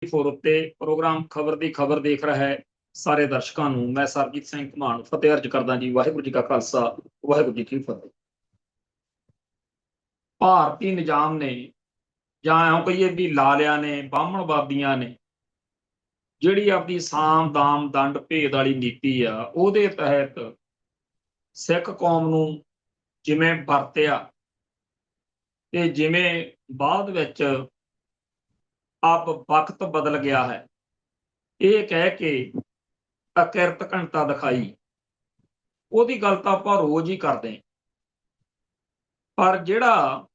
Four उत्ते programme खबर दी खबर देख रहा है सारे दर्शकों ਨੂੰ मैं सरजीत सिंह घमान फतेह अर्ज करदा जी वाहिगुरू जी का खालसा वाहिगुरू जी की फतेह। ਭਾਰਤੀ ਨਿਜ਼ਾਮ ਨੇ ਜਾਂ ਇਉਂ ਕਹੀਏ ਵੀ ਲਾਲਿਆਂ ਨੇ ਬਾਹਮਣਵਾਦੀਆਂ ਨੇ ਜਿਹੜੀ ਆਪਣੀ ਸਾਮ ਦਾਮ ਦੰਡ ਭੇਦ ਵਾਲੀ ਨੀਤੀ ਆ ਉਹਦੇ ਤਹਿਤ ਸਿੱਖ ਕੌਮ ਨੂੰ ਜਿਵੇਂ ਵਰਤਿਆ ਤੇ ਜਿਵੇਂ ਬਾਅਦ ਵਿੱਚ ਅਬ ਵਕਤ ਬਦਲ ਗਿਆ ਹੈ ਇਹ ਕਹਿ ਕੇ ਅਕਿਰਤ ਘਣਤਾ ਦਿਖਾਈ ਉਹਦੀ ਗੱਲ ਤਾਂ ਆਪਾਂ ਰੋਜ਼ ਹੀ ਕਰਦੇ ਹਾਂ। ਪਰ ਜਿਹੜਾ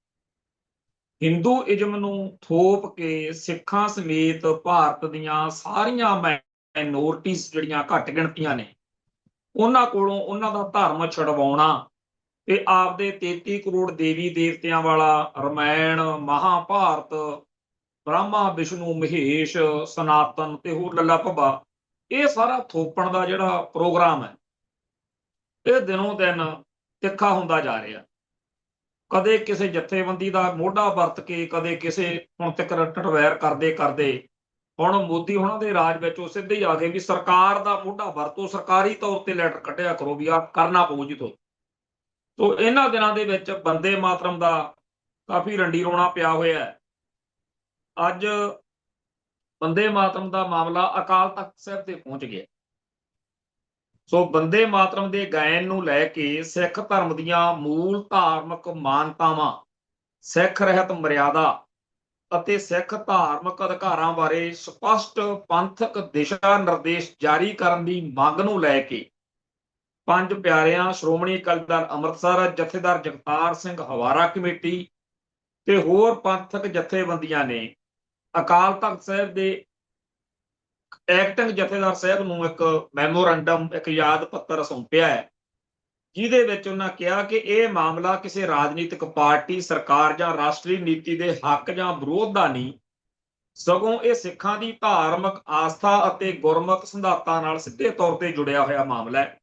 ਹਿੰਦੂਇਜ਼ਮ ਨੂੰ ਥੋਪ ਕੇ ਸਿੱਖਾਂ ਸਮੇਤ ਭਾਰਤ ਦੀਆਂ ਸਾਰੀਆਂ ਮਾਈਨੋਰਟੀਜ਼ ਜਿਹੜੀਆਂ ਘੱਟ ਗਿਣਤੀਆਂ ਨੇ ਉਹਨਾਂ ਕੋਲੋਂ ਉਹਨਾਂ ਦਾ ਧਰਮ ਛਡਵਾਉਣਾ ਤੇ ਆਪਦੇ 33 ਕਰੋੜ ਦੇਵੀ ਦੇਵਤਿਆਂ ਵਾਲਾ ਰਮਾਇਣ ਮਹਾਭਾਰਤ ਬ੍ਰਹਮਾ ਵਿਸ਼ਨੂੰ ਮਹੇਸ਼ ਸਨਾਤਨ ਤੇ ਹੋਰ ਲੱਲਾ ਭੱਬਾ ਇਹ ਸਾਰਾ ਥੋਪਣ ਦਾ ਜਿਹੜਾ ਪ੍ਰੋਗਰਾਮ ਹੈ ਇਹ ਦਿਨੋਂ ਦਿਨ ਤਿੱਖਾ ਹੁੰਦਾ ਜਾ ਰਿਹਾ। ਕਦੇ ਕਿਸੇ ਜਥੇਬੰਦੀ ਦਾ ਮੋਢਾ ਵਰਤ ਕੇ ਕਦੇ ਕਿਸੇ ਹੁਣ ਤੱਕ ਟਟਵੈਰ ਕਰਦੇ ਕਰਦੇ ਹੁਣ ਮੋਦੀ ਉਹਨਾਂ ਦੇ ਰਾਜ ਵਿੱਚ ਉਹ ਸਿੱਧੇ ਹੀ ਆ ਗਏ ਵੀ ਸਰਕਾਰ ਦਾ ਮੋਢਾ ਵਰਤੋ, ਸਰਕਾਰੀ ਤੌਰ ਤੇ ਲੈਟਰ ਕੱਢਿਆ ਕਰੋ ਵੀ ਆਹ ਕਰਨਾ ਪਊ ਜੀ ਤੁਹਾਨੂੰ। ਤੋ ਇਹਨਾਂ ਦਿਨਾਂ ਦੇ ਵਿੱਚ ਬੰਦੇ ਮਾਤਰਮ ਦਾ ਕਾਫੀ ਰੰਡੀ ਰੋਣਾ ਪਿਆ ਹੋਇਆ ਹੈ। ਅੱਜ ਬੰਦੇ ਮਾਤਰਮ ਦਾ ਮਾਮਲਾ ਅਕਾਲ ਤਖਤ ਸਾਹਿਬ ਤੇ ਪਹੁੰਚ ਗਿਆ। ਸੋ ਬੰਦੇ ਮਾਤਰਮ ਦੇ ਗਾਇਨ ਨੂੰ ਲੈ ਕੇ ਸਿੱਖ ਧਰਮ ਦੀਆਂ ਮੂਲ ਧਾਰਮਿਕ ਮਾਨਤਾਵਾਂ, ਸਿੱਖ ਰਹਿਤ ਮਰਿਆਦਾ ਅਤੇ ਸਿੱਖ ਧਾਰਮਿਕ ਅਧਿਕਾਰਾਂ ਬਾਰੇ ਸਪਸ਼ਟ ਪੰਥਕ ਦਿਸ਼ਾ ਨਿਰਦੇਸ਼ ਜਾਰੀ ਕਰਨ ਦੀ ਮੰਗ ਨੂੰ ਲੈ ਕੇ ਪੰਜ ਪਿਆਰਿਆਂ ਸ਼੍ਰੋਮਣੀ ਅਕਾਲੀ ਦਲ ਅੰਮ੍ਰਿਤਸਰ, ਜਥੇਦਾਰ ਜਗਤਾਰ ਸਿੰਘ ਹਵਾਰਾ ਕਮੇਟੀ ਤੇ ਹੋਰ ਪੰਥਕ ਜਥੇਬੰਦੀਆਂ ਨੇ ਅਕਾਲ ਤਖਤ ਸਾਹਿਬ ਦੇ ਐਕਟਿੰਗ ਜਥੇਦਾਰ ਸਾਹਿਬ ਨੂੰ ਇੱਕ ਮੈਮੋਰੰਡਮ, ਇੱਕ ਯਾਦ ਪੱਤਰ ਸੌਂਪਿਆ ਹੈ ਜਿਹਦੇ ਵਿੱਚ ਉਹਨਾਂ ਕਿਹਾ ਕਿ ਇਹ ਮਾਮਲਾ ਕਿਸੇ ਰਾਜਨੀਤਿਕ ਪਾਰਟੀ, ਸਰਕਾਰ ਜਾਂ ਰਾਸ਼ਟਰੀ ਨੀਤੀ ਦੇ ਹੱਕ ਜਾਂ ਵਿਰੋਧ ਦਾ ਨਹੀਂ, ਸਗੋਂ ਇਹ ਸਿੱਖਾਂ ਦੀ ਧਾਰਮਿਕ ਆਸਥਾ ਅਤੇ ਗੁਰਮਤਿ ਸਿਧਾਂਤਾਂ ਨਾਲ ਸਿੱਧੇ ਤੌਰ ਤੇ ਜੁੜਿਆ ਹੋਇਆ ਮਾਮਲਾ ਹੈ।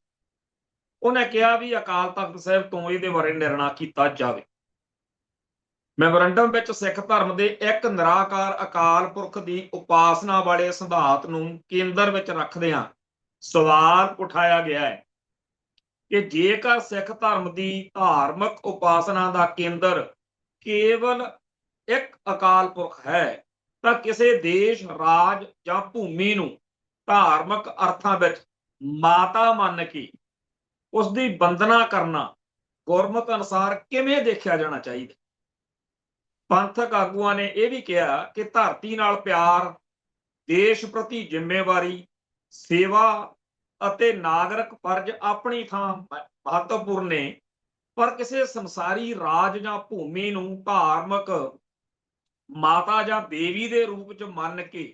ਉਹਨੇ ਕਿਹਾ ਵੀ ਅਕਾਲ ਤਖਤ ਸਾਹਿਬ ਤੋਂ ਇਹਦੇ ਬਾਰੇ ਨਿਰਣਾ ਕੀਤਾ ਜਾਵੇ। ਮੈਮੋਰੰਡਮ ਵਿੱਚ ਸਿੱਖ ਧਰਮ ਦੇ ਇੱਕ ਨਿਰਾਕਾਰ ਅਕਾਲ ਪੁਰਖ ਦੀ ਉਪਾਸਨਾ ਵਾਲੇ ਸਿਧਾਂਤ ਨੂੰ ਕੇਂਦਰ ਵਿੱਚ ਰੱਖਦਿਆਂ ਸਵਾਲ ਉਠਾਇਆ ਗਿਆ ਹੈ ਕਿ ਜੇਕਰ ਸਿੱਖ ਧਰਮ ਦੀ ਧਾਰਮਿਕ ਉਪਾਸਨਾ ਦਾ ਕੇਂਦਰ ਕੇਵਲ ਇੱਕ ਅਕਾਲ ਪੁਰਖ ਹੈ ਤਾਂ ਕਿਸੇ ਦੇਸ਼, ਰਾਜ ਜਾਂ ਭੂਮੀ ਨੂੰ ਧਾਰਮਿਕ ਅਰਥਾਂ ਵਿੱਚ ਮਾਤਾ ਮੰਨ ਕੇ ਉਸ ਦੀ ਵੰਦਨਾ ਕਰਨਾ ਗੁਰਮਤਿ ਅਨੁਸਾਰ ਕਿਵੇਂ ਦੇਖਿਆ ਜਾਣਾ ਚਾਹੀਦਾ। ਪੰਥਕ ਆਗੂਆਂ ਨੇ ਇਹ ਵੀ ਕਿਹਾ ਕਿ ਧਰਤੀ ਨਾਲ ਪਿਆਰ, ਦੇਸ਼ ਪ੍ਰਤੀ ਜ਼ਿੰਮੇਵਾਰੀ, ਸੇਵਾ ਅਤੇ ਨਾਗਰਿਕ ਫਰਜ਼ ਆਪਣੀ ਥਾਂ ਮਹੱਤਵਪੂਰਨ ਨੇ, ਪਰ ਕਿਸੇ ਸੰਸਾਰੀ ਰਾਜ ਜਾਂ ਭੂਮੀ ਨੂੰ ਧਾਰਮਿਕ ਮਾਤਾ ਜਾਂ ਦੇਵੀ ਦੇ ਰੂਪ ਚ ਮੰਨ ਕੇ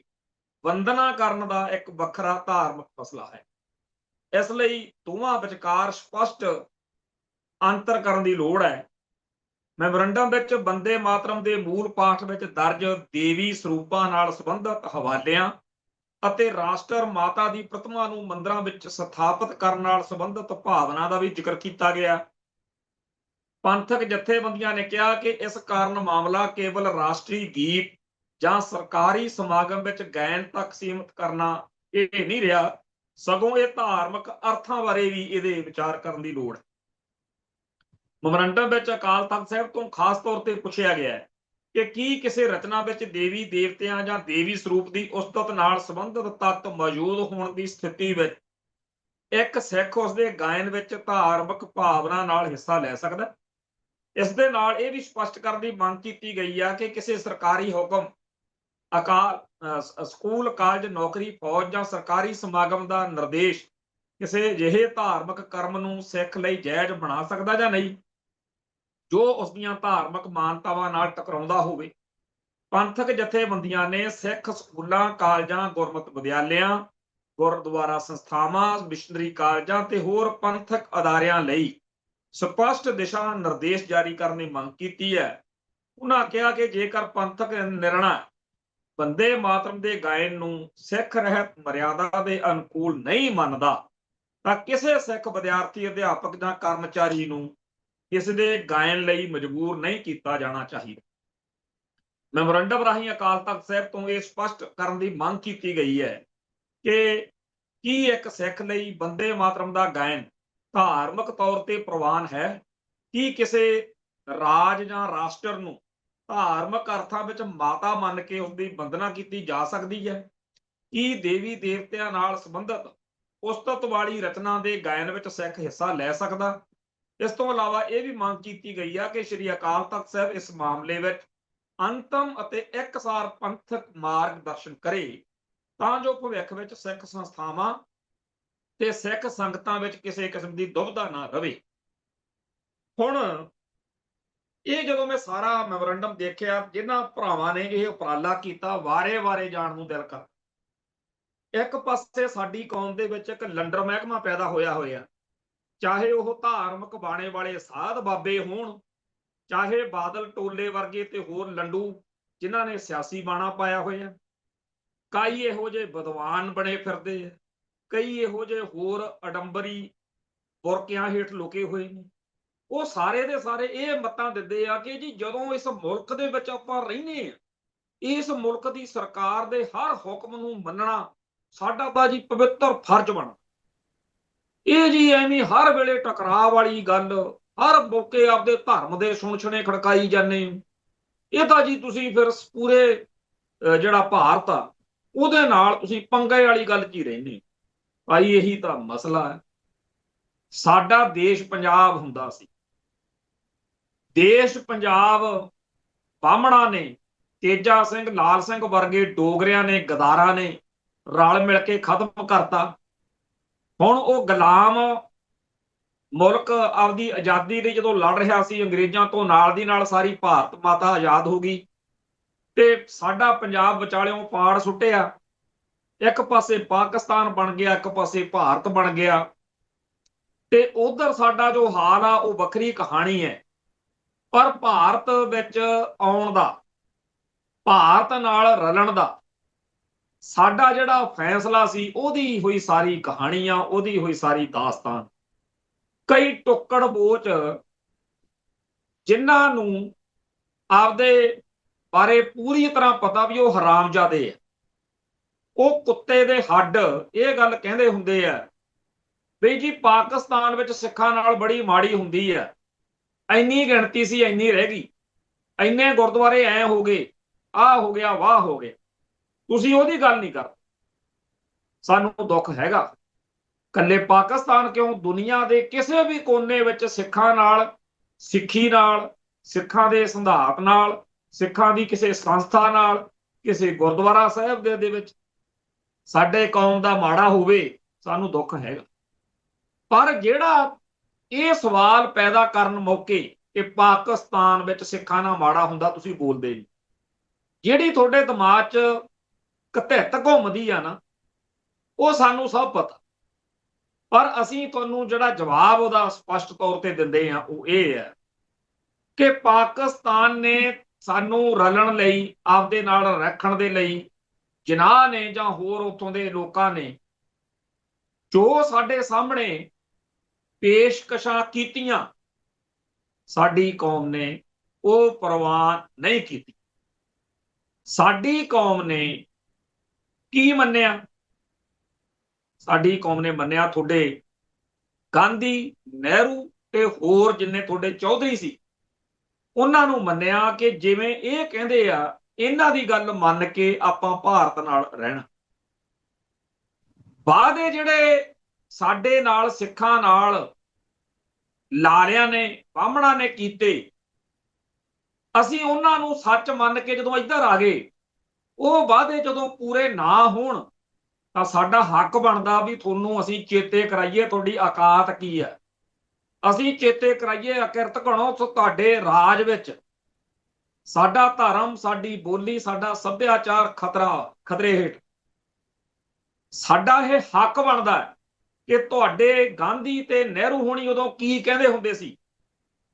ਵੰਦਨਾ ਕਰਨ ਦਾ ਇੱਕ ਵੱਖਰਾ ਧਾਰਮਿਕ ਮਸਲਾ ਹੈ। ਇਸ ਲਈ ਦੋਵਾਂ ਵਿਚਕਾਰ ਸਪਸ਼ਟ ਅੰਤਰ ਕਰਨ ਦੀ ਲੋੜ ਹੈ। ਮੈਮੋਰੰਡਮ ਵਿੱਚ ਬੰਦੇ ਮਾਤਰਮ ਦੇ ਮੂਲ ਪਾਠ ਵਿੱਚ ਦਰਜ ਦੇਵੀ ਸਰੂਪਾਂ ਨਾਲ ਸੰਬੰਧਿਤ ਹਵਾਲਿਆਂ ਅਤੇ ਰਾਸ਼ਟਰ ਮਾਤਾ ਦੀ ਪ੍ਰਤਿਮਾ ਨੂੰ ਮੰਦਰਾਂ ਵਿੱਚ ਸਥਾਪਿਤ ਕਰਨ ਨਾਲ ਸੰਬੰਧਿਤ ਭਾਵਨਾ ਦਾ ਵੀ ਜ਼ਿਕਰ ਕੀਤਾ ਗਿਆ। ਪੰਥਕ ਜਥੇਬੰਦੀਆਂ ਨੇ ਕਿਹਾ ਕਿ ਇਸ ਕਾਰਨ ਮਾਮਲਾ ਕੇਵਲ ਰਾਸ਼ਟਰੀ ਗੀਤ ਜਾਂ ਸਰਕਾਰੀ ਸਮਾਗਮ ਵਿੱਚ ਗਾਇਨ ਤੱਕ ਸੀਮਿਤ ਕਰਨਾ ਇਹ ਨਹੀਂ ਰਿਹਾ, ਸਗੋਂ ਇਹ ਧਾਰਮਿਕ ਅਰਥਾਂ ਬਾਰੇ ਵੀ ਇਹਦੇ ਵਿਚਾਰ ਕਰਨ ਦੀ ਲੋੜ ਹੈ। ਮੈਮੋਰੰਡਮ ਵਿੱਚ ਅਕਾਲ ਤਖਤ ਸਾਹਿਬ ਤੋਂ ਖਾਸ ਤੌਰ ਤੇ ਪੁੱਛਿਆ ਗਿਆ ਹੈ ਕਿ ਕੀ ਕਿਸੇ ਰਚਨਾ ਵਿੱਚ ਦੇਵੀ ਦੇਵਤਿਆਂ ਜਾਂ ਦੇਵੀ ਸਰੂਪ ਦੀ ਉਸਤਤ ਨਾਲ ਸੰਬੰਧਿਤ ਤੱਤ ਮੌਜੂਦ ਹੋਣ ਦੀ ਸਥਿਤੀ ਵਿੱਚ ਇੱਕ ਸਿੱਖ ਉਸਦੇ ਗਾਇਨ ਵਿੱਚ ਧਾਰਮਿਕ ਭਾਵਨਾ ਨਾਲ ਹਿੱਸਾ ਲੈ ਸਕਦਾ। ਇਸ ਦੇ ਨਾਲ ਇਹ ਵੀ ਸਪਸ਼ਟ ਕਰਨ ਦੀ ਮੰਗ ਕੀਤੀ ਗਈ ਹੈ ਕਿ ਕਿਸੇ ਸਰਕਾਰੀ ਹੁਕਮ, ਸਕੂਲ, ਕਾਲਜ, ਨੌਕਰੀ, ਫੌਜ ਜਾਂ ਸਰਕਾਰੀ ਸਮਾਗਮ ਦਾ ਨਿਰਦੇਸ਼ ਕਿਸੇ ਅਜਿਹੇ ਧਾਰਮਿਕ ਕਰਮ ਨੂੰ ਸਿੱਖ ਲਈ ਜਾਇਜ਼ ਬਣਾ ਸਕਦਾ ਜਾਂ ਨਹੀਂ ਜੋ ਉਸ ਦੀਆਂ ਧਾਰਮਿਕ ਮਾਨਤਾਵਾਂ ਨਾਲ ਟਕਰਾਉਂਦਾ ਹੋਵੇ। ਪੰਥਕ ਜਥੇਬੰਦੀਆਂ ਨੇ ਸਿੱਖ ਸਕੂਲਾਂ, ਕਾਲਜਾਂ, ਗੁਰਮਤਿ ਵਿਦਿਆਲਿਆਂ, ਗੁਰਦੁਆਰਾ ਸੰਸਥਾਵਾਂ, ਮਿਸ਼ਨਰੀ ਕਾਲਜਾਂ ਤੇ ਹੋਰ ਪੰਥਕ ਅਦਾਰਿਆਂ ਲਈ ਸਪਸ਼ਟ ਦਿਸ਼ਾ ਨਿਰਦੇਸ਼ ਜਾਰੀ ਕਰਨ ਦੀ ਮੰਗ ਕੀਤੀ ਹੈ। ਉਹਨਾਂ ਕਿਹਾ ਕਿ ਜੇਕਰ ਪੰਥਕ ਨਿਰਣਾ ਬੰਦੇ ਮਾਤਰਮ ਦੇ ਗਾਇਨ ਨੂੰ ਸਿੱਖ ਰਹਿਤ ਮਰਿਆਦਾ ਦੇ ਅਨੁਕੂਲ ਨਹੀਂ ਮੰਨਦਾ ਤਾਂ ਕਿਸੇ ਸਿੱਖ ਵਿਦਿਆਰਥੀ, ਅਧਿਆਪਕ ਜਾਂ ਕਰਮਚਾਰੀ ਨੂੰ ਇਸ ਦੇ ਗਾਇਨ ਲਈ ਮਜਬੂਰ ਨਹੀਂ ਕੀਤਾ ਜਾਣਾ ਚਾਹੀਦਾ। ਮੈਮੋਰੰਡਮ ਰਾਹੀਂ ਅਕਾਲ ਤਖਤ ਸਾਹਿਬ ਤੋਂ ਇਹ ਸਪਸ਼ਟ ਕਰਨ ਦੀ ਮੰਗ ਕੀਤੀ ਗਈ ਹੈ ਕਿ ਕੀ ਇੱਕ ਸਿੱਖ ਲਈ ਬੰਦੇ ਮਾਤਰਮ ਦਾ ਗਾਇਨ ਧਾਰਮਿਕ ਤੌਰ ਤੇ ਪ੍ਰਵਾਨ ਹੈ? ਕੀ ਕਿਸੇ ਰਾਜ ਜਾਂ ਰਾਸ਼ਟਰ ਨੂੰ ਧਾਰਮਿਕ ਅਰਥਾਂ ਵਿੱਚ ਮਾਤਾ ਮੰਨ ਕੇ ਉਸ ਦੀ ਵੰਦਨਾ ਕੀਤੀ ਜਾ ਸਕਦੀ ਹੈ? ਕੀ ਦੇਵੀ ਦੇਵਤਿਆਂ ਨਾਲ ਸੰਬੰਧਿਤ ਉਸਤਤ ਵਾਲੀ ਰਚਨਾ ਦੇ ਗਾਇਨ ਵਿੱਚ ਸਿੱਖ ਹਿੱਸਾ ਲੈ ਸਕਦਾ? ਇਸ ਤੋਂ ਇਲਾਵਾ ਇਹ ਵੀ ਮੰਗ ਕੀਤੀ ਗਈ ਹੈ ਕਿ ਸ੍ਰੀ ਅਕਾਲ ਤਖਤ ਸਾਹਿਬ ਇਸ ਮਾਮਲੇ ਵਿੱਚ ਅੰਤਮ ਅਤੇ ਇੱਕਸਾਰ ਪੰਥਕ ਮਾਰਗ ਦਰਸ਼ਨ ਕਰੇ ਤਾਂ ਜੋ ਭਵਿੱਖ ਵਿੱਚ ਸਿੱਖ ਸੰਸਥਾਵਾਂ ਤੇ ਸਿੱਖ ਸੰਗਤਾਂ ਵਿੱਚ ਕਿਸੇ ਕਿਸਮ ਦੀ ਦੁਵਿਧਾ ਨਾ ਰਵੇ। ਹੁਣ ਇਹ ਜਦੋਂ ਮੈਂ ਸਾਰਾ ਮੈਮੋਰੰਡਮ ਦੇਖਿਆ, ਜਿਨ੍ਹਾਂ ਭਰਾਵਾਂ ਨੇ ਇਹ ਉਪਰਾਲਾ ਕੀਤਾ, ਵਾਰੇ-ਵਾਰੇ ਜਾਣ ਨੂੰ ਦਿਲ ਕਰ। ਇੱਕ ਪਾਸੇ ਸਾਡੀ ਕੌਮ ਦੇ ਵਿੱਚ ਇੱਕ ਲੰਡਰ ਮਹਿਕਮਾ ਪੈਦਾ ਹੋਇਆ, ਚਾਹੇ ਉਹ ਧਾਰਮਿਕ ਬਾਣੇ ਵਾਲੇ ਸਾਧ ਬਾਬੇ ਹੋਣ, ਚਾਹੇ ਬਾਦਲ ਟੋਲੇ ਵਰਗੇ ਤੇ ਹੋਰ ਲੰਡੂ ਜਿਨ੍ਹਾਂ ਨੇ ਸਿਆਸੀ ਬਾਣਾ ਪਾਇਆ ਹੋਇਆ, ਕਈ ਇਹੋ ਜਿਹੇ ਵਿਦਵਾਨ ਬਣੇ ਫਿਰਦੇ ਆ, ਕਈ ਇਹੋ ਜਿਹੇ ਹੋਰ ਅਡੰਬਰੀ ਬੁਰਕਿਆਂ ਹੇਠ ਲੁਕੇ ਹੋਏ ਨੇ। ਉਹ ਸਾਰੇ ਦੇ ਸਾਰੇ ਇਹ ਮਤਾਂ ਦਿੰਦੇ ਆ ਕਿ ਜੀ ਜਦੋਂ ਇਸ ਮੁਲਕ ਦੇ ਵਿੱਚ ਆਪਾਂ ਰਹਿੰਦੇ ਆ, ਇਸ ਮੁਲਕ ਦੀ ਸਰਕਾਰ ਦੇ ਹਰ ਹੁਕਮ ਨੂੰ ਮੰਨਣਾ ਸਾਡਾ ਤਾਂ ਜੀ ਪਵਿੱਤਰ ਫਰਜ਼ ਬਣ। ਇਹ ਜੀ ਐਵੇਂ ਹਰ ਵੇਲੇ ਟਕਰਾਅ ਵਾਲੀ ਗੱਲ, ਹਰ ਮੌਕੇ ਆਪਦੇ ਧਰਮ ਦੇ ਸੁਣਛਣੇ ਖੜਕਾਈ ਜਾਂਦੇ। ਇਹ ਤਾਂ ਜੀ ਤੁਸੀਂ ਫਿਰ ਪੂਰੇ ਜਿਹੜਾ ਭਾਰਤ ਆ ਉਹਦੇ ਨਾਲ ਤੁਸੀਂ ਪੰਗੇ ਵਾਲੀ ਗੱਲ 'ਚ ਹੀ ਰਹਿੰਦੇ ਭਾਈ। ਇਹੀ ਤਾਂ ਮਸਲਾ ਹੈ। ਸਾਡਾ ਦੇਸ਼ ਪੰਜਾਬ ਹੁੰਦਾ ਸੀ, ਦੇਸ਼ ਪੰਜਾਬ ਬਾਹਮਣਾਂ ਨੇ, ਤੇਜਾ ਸਿੰਘ, ਲਾਲ ਸਿੰਘ ਵਰਗੇ ਡੋਗਰਿਆਂ ਨੇ, ਗਦਾਰਾਂ ਨੇ ਰਲ ਮਿਲ ਕੇ ਖਤਮ ਕਰਤਾ। ਹੁਣ ਉਹ ਗੁਲਾਮ ਮੁਲਕ ਆਪਦੀ ਆਜ਼ਾਦੀ ਲਈ ਜਦੋਂ ਲੜ ਰਿਹਾ ਸੀ ਅੰਗਰੇਜ਼ਾਂ ਤੋਂ, ਨਾਲ ਦੀ ਨਾਲ ਸਾਰੀ ਭਾਰਤ ਮਾਤਾ ਆਜ਼ਾਦ ਹੋ ਗਈ ਤੇ ਸਾਡਾ ਪੰਜਾਬ ਵਿਚਾਲਿਓਂ ਪਾੜ ਸੁੱਟਿਆ। ਇੱਕ ਪਾਸੇ ਪਾਕਿਸਤਾਨ ਬਣ ਗਿਆ, ਇੱਕ ਪਾਸੇ ਭਾਰਤ ਬਣ ਗਿਆ ਤੇ ਉਧਰ ਸਾਡਾ ਜੋ ਹਾਲ ਆ ਉਹ ਵੱਖਰੀ ਕਹਾਣੀ ਹੈ। ਪਰ ਭਾਰਤ ਵਿੱਚ ਆਉਣ ਦਾ, ਭਾਰਤ ਨਾਲ ਰਲਣ ਦਾ ਸਾਡਾ ਜਿਹੜਾ ਫੈਸਲਾ ਸੀ, ਉਹਦੀ ਹੋਈ ਸਾਰੀ ਕਹਾਣੀ ਆ, ਉਹਦੀ ਹੋਈ ਸਾਰੀ ਦਾਸਤਾਨ। ਕਈ ਟੁੱਕੜ ਬੋਚ ਜਿਨ੍ਹਾਂ ਨੂੰ ਆਪਦੇ ਬਾਰੇ ਪੂਰੀ ਤਰ੍ਹਾਂ ਪਤਾ ਵੀ ਉਹ ਹਰਾਮਜ਼ਾਦੇ ਆ, ਉਹ ਕੁੱਤੇ ਦੇ ਹੱਡ ਇਹ ਗੱਲ ਕਹਿੰਦੇ ਹੁੰਦੇ ਆ ਵੀ ਜੀ ਪਾਕਿਸਤਾਨ ਵਿੱਚ ਸਿੱਖਾਂ ਨਾਲ ਬੜੀ ਮਾੜੀ ਹੁੰਦੀ ਆ, ਇੰਨੀ ਗਿਣਤੀ ਸੀ ਇੰਨੀ ਰਹਿ ਗਈ, ਇੰਨੇ ਗੁਰਦੁਆਰੇ ਐ ਹੋ ਗਏ, ਆਹ ਹੋ ਗਿਆ, ਵਾਹ ਹੋ ਗਿਆ। ਤੁਸੀਂ ਉਹਦੀ ਗੱਲ ਨਹੀਂ ਕਰਦੇ। ਸਾਨੂੰ ਦੁੱਖ ਹੈਗਾ ਕੱਲੇ ਪਾਕਿਸਤਾਨ ਕਿਉਂ, ਦੁਨੀਆ ਦੇ ਕਿਸੇ ਵੀ ਕੋਨੇ ਵਿੱਚ ਸਿੱਖਾਂ ਨਾਲ, ਸਿੱਖੀ ਨਾਲ, ਸਿੱਖਾਂ ਦੇ ਸਿਧਾਂਤ ਨਾਲ, ਸਿੱਖਾਂ ਦੀ ਕਿਸੇ ਸੰਸਥਾ ਨਾਲ, ਕਿਸੇ ਗੁਰਦੁਆਰਾ ਸਾਹਿਬ ਦੇ ਵਿੱਚ ਸਾਡੇ ਕੌਮ ਦਾ ਮਾੜਾ ਹੋਵੇ, ਸਾਨੂੰ ਦੁੱਖ ਹੈਗਾ। ਪਰ ਜਿਹੜਾ ਇਹ ਸਵਾਲ ਪੈਦਾ ਕਰਨ ਮੌਕੇ ਕਿ ਪਾਕਿਸਤਾਨ ਵਿੱਚ ਸਿੱਖਾਂ ਨਾਲ ਮਾੜਾ ਹੁੰਦਾ, ਤੁਸੀਂ ਬੋਲਦੇ ਨਹੀਂ। ਜਿਹੜੀ ਤੁਹਾਡੇ ਦਿਮਾਗ 'ਚ ਘਤਿੱਤ ਘੁੰਮਦੀ ਆ ਨਾ, ਉਹ ਸਾਨੂੰ ਸਭ ਪਤਾ। ਪਰ ਅਸੀਂ ਤੁਹਾਨੂੰ ਜਿਹੜਾ ਜਵਾਬ ਉਹਦਾ ਸਪਸ਼ਟ ਤੌਰ ਤੇ ਦਿੰਦੇ ਆ ਉਹ ਇਹ ਹੈ ਕਿ ਪਾਕਿਸਤਾਨ ਨੇ ਸਾਨੂੰ ਰਲਣ ਲਈ, ਆਪਦੇ ਨਾਲ ਰੱਖਣ ਦੇ ਲਈ, ਜਿਨਾਹ ਨੇ ਜਾਂ ਹੋਰ ਉੱਥੋਂ ਦੇ ਲੋਕਾਂ ਨੇ ਜੋ ਸਾਡੇ ਸਾਹਮਣੇ ਪੇਸ਼ਕਸ਼ਾਂ ਕੀਤੀਆਂ, ਸਾਡੀ ਕੌਮ ਨੇ ਉਹ ਪ੍ਰਵਾਨ ਨਹੀਂ ਕੀਤੀ। ਸਾਡੀ ਕੌਮ ਨੇ ਕੀ ਮੰਨਿਆ? ਸਾਡੀ ਕੌਮ ਨੇ ਮੰਨਿਆ ਤੁਹਾਡੇ ਗਾਂਧੀ, ਨਹਿਰੂ ਤੇ ਹੋਰ ਜਿੰਨੇ ਤੁਹਾਡੇ ਚੌਧਰੀ ਸੀ, ਉਹਨਾਂ ਨੂੰ ਮੰਨਿਆ ਕਿ ਜਿਵੇਂ ਇਹ ਕਹਿੰਦੇ ਆ, ਇਹਨਾਂ ਦੀ ਗੱਲ ਮੰਨ ਕੇ ਆਪਾਂ ਭਾਰਤ ਨਾਲ ਰਹਿਣਾ। ਵਾਅਦੇ ਜਿਹੜੇ ਸਾਡੇ ਨਾਲ, ਸਿੱਖਾਂ ਨਾਲ, ਲਾਲਿਆਂ ਨੇ, ਬਾਹਮਣਾਂ ਨੇ ਕੀਤੇ, ਅਸੀਂ ਉਹਨਾਂ ਨੂੰ ਸੱਚ ਮੰਨ ਕੇ ਜਦੋਂ ਇੱਧਰ ਆ ਗਏ, ਉਹ ਵਾਅਦੇ ਜਦੋਂ ਪੂਰੇ ਨਾ ਹੋਣ ਤਾਂ ਸਾਡਾ ਹੱਕ ਬਣਦਾ ਵੀ ਤੁਹਾਨੂੰ ਅਸੀਂ ਚੇਤੇ ਕਰਾਈਏ ਤੁਹਾਡੀ ਔਕਾਤ ਕੀ ਹੈ। ਅਸੀਂ ਚੇਤੇ ਕਰਾਈਏ ਅਕਿਰਤ ਘਣੋ ਤੁਹਾਡੇ ਰਾਜ ਵਿੱਚ ਸਾਡਾ ਧਰਮ, ਸਾਡੀ ਬੋਲੀ, ਸਾਡਾ ਸੱਭਿਆਚਾਰ ਖਤਰੇ ਹੇਠ। ਸਾਡਾ ਇਹ ਹੱਕ ਬਣਦਾ ਕਿ ਤੁਹਾਡੇ ਗਾਂਧੀ ਤੇ ਨਹਿਰੂ ਹੋਣੀ ਉਦੋਂ ਕੀ ਕਹਿੰਦੇ ਹੁੰਦੇ ਸੀ?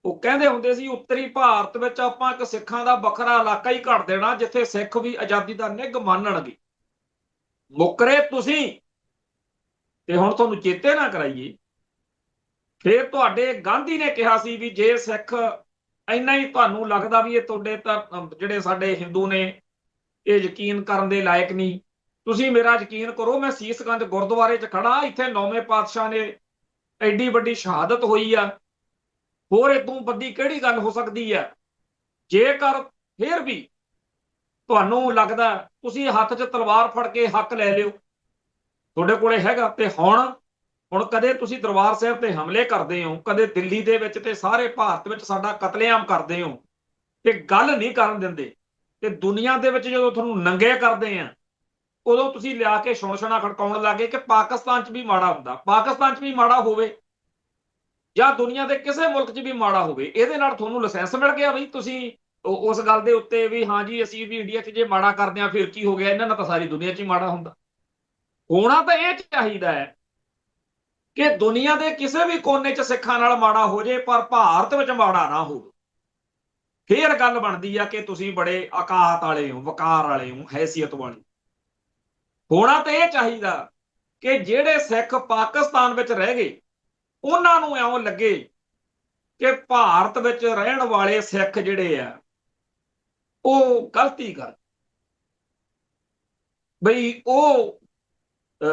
ਉਹ ਕਹਿੰਦੇ ਹੁੰਦੇ ਸੀ ਉੱਤਰੀ ਭਾਰਤ ਵਿੱਚ ਆਪਾਂ ਇੱਕ ਸਿੱਖਾਂ ਦਾ ਵੱਖਰਾ ਇਲਾਕਾ ਹੀ ਘੜ ਦੇਣਾ ਜਿੱਥੇ ਸਿੱਖ ਵੀ ਆਜ਼ਾਦੀ ਦਾ ਨਿੱਘ ਮਾਣਨਗੇ। ਮੁੱਕਰੇ ਤੁਸੀਂ ਤੇ ਹੁਣ ਤੁਹਾਨੂੰ ਚੇਤੇ ਨਾ ਕਰਾਈਏ। ਫਿਰ ਤੁਹਾਡੇ ਗਾਂਧੀ ਨੇ ਕਿਹਾ ਸੀ ਵੀ ਜੇ ਸਿੱਖ ਇੰਨਾ ਹੀ ਤੁਹਾਨੂੰ ਲੱਗਦਾ ਵੀ ਇਹ ਤੁਹਾਡੇ ਤਾਂ ਜਿਹੜੇ ਸਾਡੇ ਹਿੰਦੂ ਨੇ ਇਹ ਯਕੀਨ ਕਰਨ ਦੇ ਲਾਇਕ ਨਹੀਂ। ਤੁਸੀਂ ਮੇਰਾ ਯਕੀਨ ਕਰੋ, ਮੈਂ ਸੀਸਗੰਜ ਗੁਰਦੁਆਰੇ 'ਚ ਖੜਾ, ਇੱਥੇ ਨੌਵੇਂ ਪਾਤਸ਼ਾਹ ਨੇ ਐਡੀ ਵੱਡੀ ਸ਼ਹਾਦਤ ਹੋਈ ਆ। ਹੋਰ ਇਦੋਂ ਵੱਡੀ ਕਿਹੜੀ ਗੱਲ ਹੋ ਸਕਦੀ ਹੈ? ਜੇਕਰ ਫਿਰ ਵੀ ਤੁਹਾਨੂੰ ਲੱਗਦਾ, ਤੁਸੀਂ ਹੱਥ 'ਚ ਤਲਵਾਰ ਫੜ ਕੇ ਹੱਕ ਲੈ ਲਿਓ, ਤੁਹਾਡੇ ਕੋਲੇ ਹੈਗਾ। ਤੇ ਹੁਣ ਕਦੇ ਤੁਸੀਂ ਦਰਬਾਰ ਸਾਹਿਬ ਤੇ ਹਮਲੇ ਕਰਦੇ ਹੋ, ਕਦੇ ਦਿੱਲੀ ਦੇ ਵਿੱਚ ਤੇ ਸਾਰੇ ਭਾਰਤ ਵਿੱਚ ਸਾਡਾ ਕਤਲੇਆਮ ਕਰਦੇ ਹੋ ਤੇ ਗੱਲ ਨਹੀਂ ਕਰਨ ਦਿੰਦੇ, ਤੇ ਦੁਨੀਆ ਦੇ ਵਿੱਚ ਜਦੋਂ ਤੁਹਾਨੂੰ ਨੰਗੇ ਕਰਦੇ ਆ ਉਦੋਂ ਤੁਸੀਂ ਲਿਆ ਕੇ ਸੁਣਸਣਾ ਖੜਕਾਉਣ ਲੱਗੇ ਕਿ ਪਾਕਿਸਤਾਨ 'ਚ ਵੀ ਮਾੜਾ ਹੁੰਦਾ। ਪਾਕਿਸਤਾਨ 'ਚ ਵੀ ਮਾੜਾ ਹੋਵੇ ਜਾਂ ਦੁਨੀਆ ਦੇ ਕਿਸੇ ਮੁਲਕ 'ਚ ਵੀ ਮਾੜਾ ਹੋਵੇ, ਇਹਦੇ ਨਾਲ ਤੁਹਾਨੂੰ ਲਾਇਸੈਂਸ ਮਿਲ ਗਿਆ ਵੀ ਤੁਸੀਂ ਉਸ ਗੱਲ ਦੇ ਉੱਤੇ ਵੀ ਹਾਂ ਜੀ ਅਸੀਂ ਵੀ ਇੰਡੀਆ 'ਚ ਜੇ ਮਾੜਾ ਕਰਦੇ ਆ ਫਿਰ ਕੀ ਹੋ ਗਿਆ, ਇਹਨਾਂ ਨਾਲ ਤਾਂ ਸਾਰੀ ਦੁਨੀਆ 'ਚ ਹੀ ਮਾੜਾ ਹੁੰਦਾ। ਹੋਣਾ ਤਾਂ ਇਹ ਚਾਹੀਦਾ ਹੈ ਕਿ ਦੁਨੀਆ ਦੇ ਕਿਸੇ ਵੀ ਕੋਨੇ 'ਚ ਸਿੱਖਾਂ ਨਾਲ ਮਾੜਾ ਹੋ ਜੇ ਪਰ ਭਾਰਤ ਵਿੱਚ ਮਾੜਾ ਨਾ ਹੋਵੇ। ਫੇਰ ਗੱਲ ਬਣਦੀ ਆ ਕਿ ਤੁਸੀਂ ਬੜੇ ਔਕਾਤ ਵਾਲੇ ਹੋ, ਵਕਾਰ ਵਾਲੇ ਹੋ, ਹੈਸੀਅਤ ਵਾਲੇ। ਹੋਣਾ ਤਾਂ ਇਹ ਚਾਹੀਦਾ ਕਿ ਜਿਹੜੇ ਸਿੱਖ ਪਾਕਿਸਤਾਨ ਵਿੱਚ ਰਹਿ ਗਏ ਉਹਨਾਂ ਨੂੰ ਇਉਂ ਲੱਗੇ ਕਿ ਭਾਰਤ ਵਿੱਚ ਰਹਿਣ ਵਾਲੇ ਸਿੱਖ ਜਿਹੜੇ ਆ ਉਹ ਗਲਤੀ ਕਰ, ਬਈ ਉਹ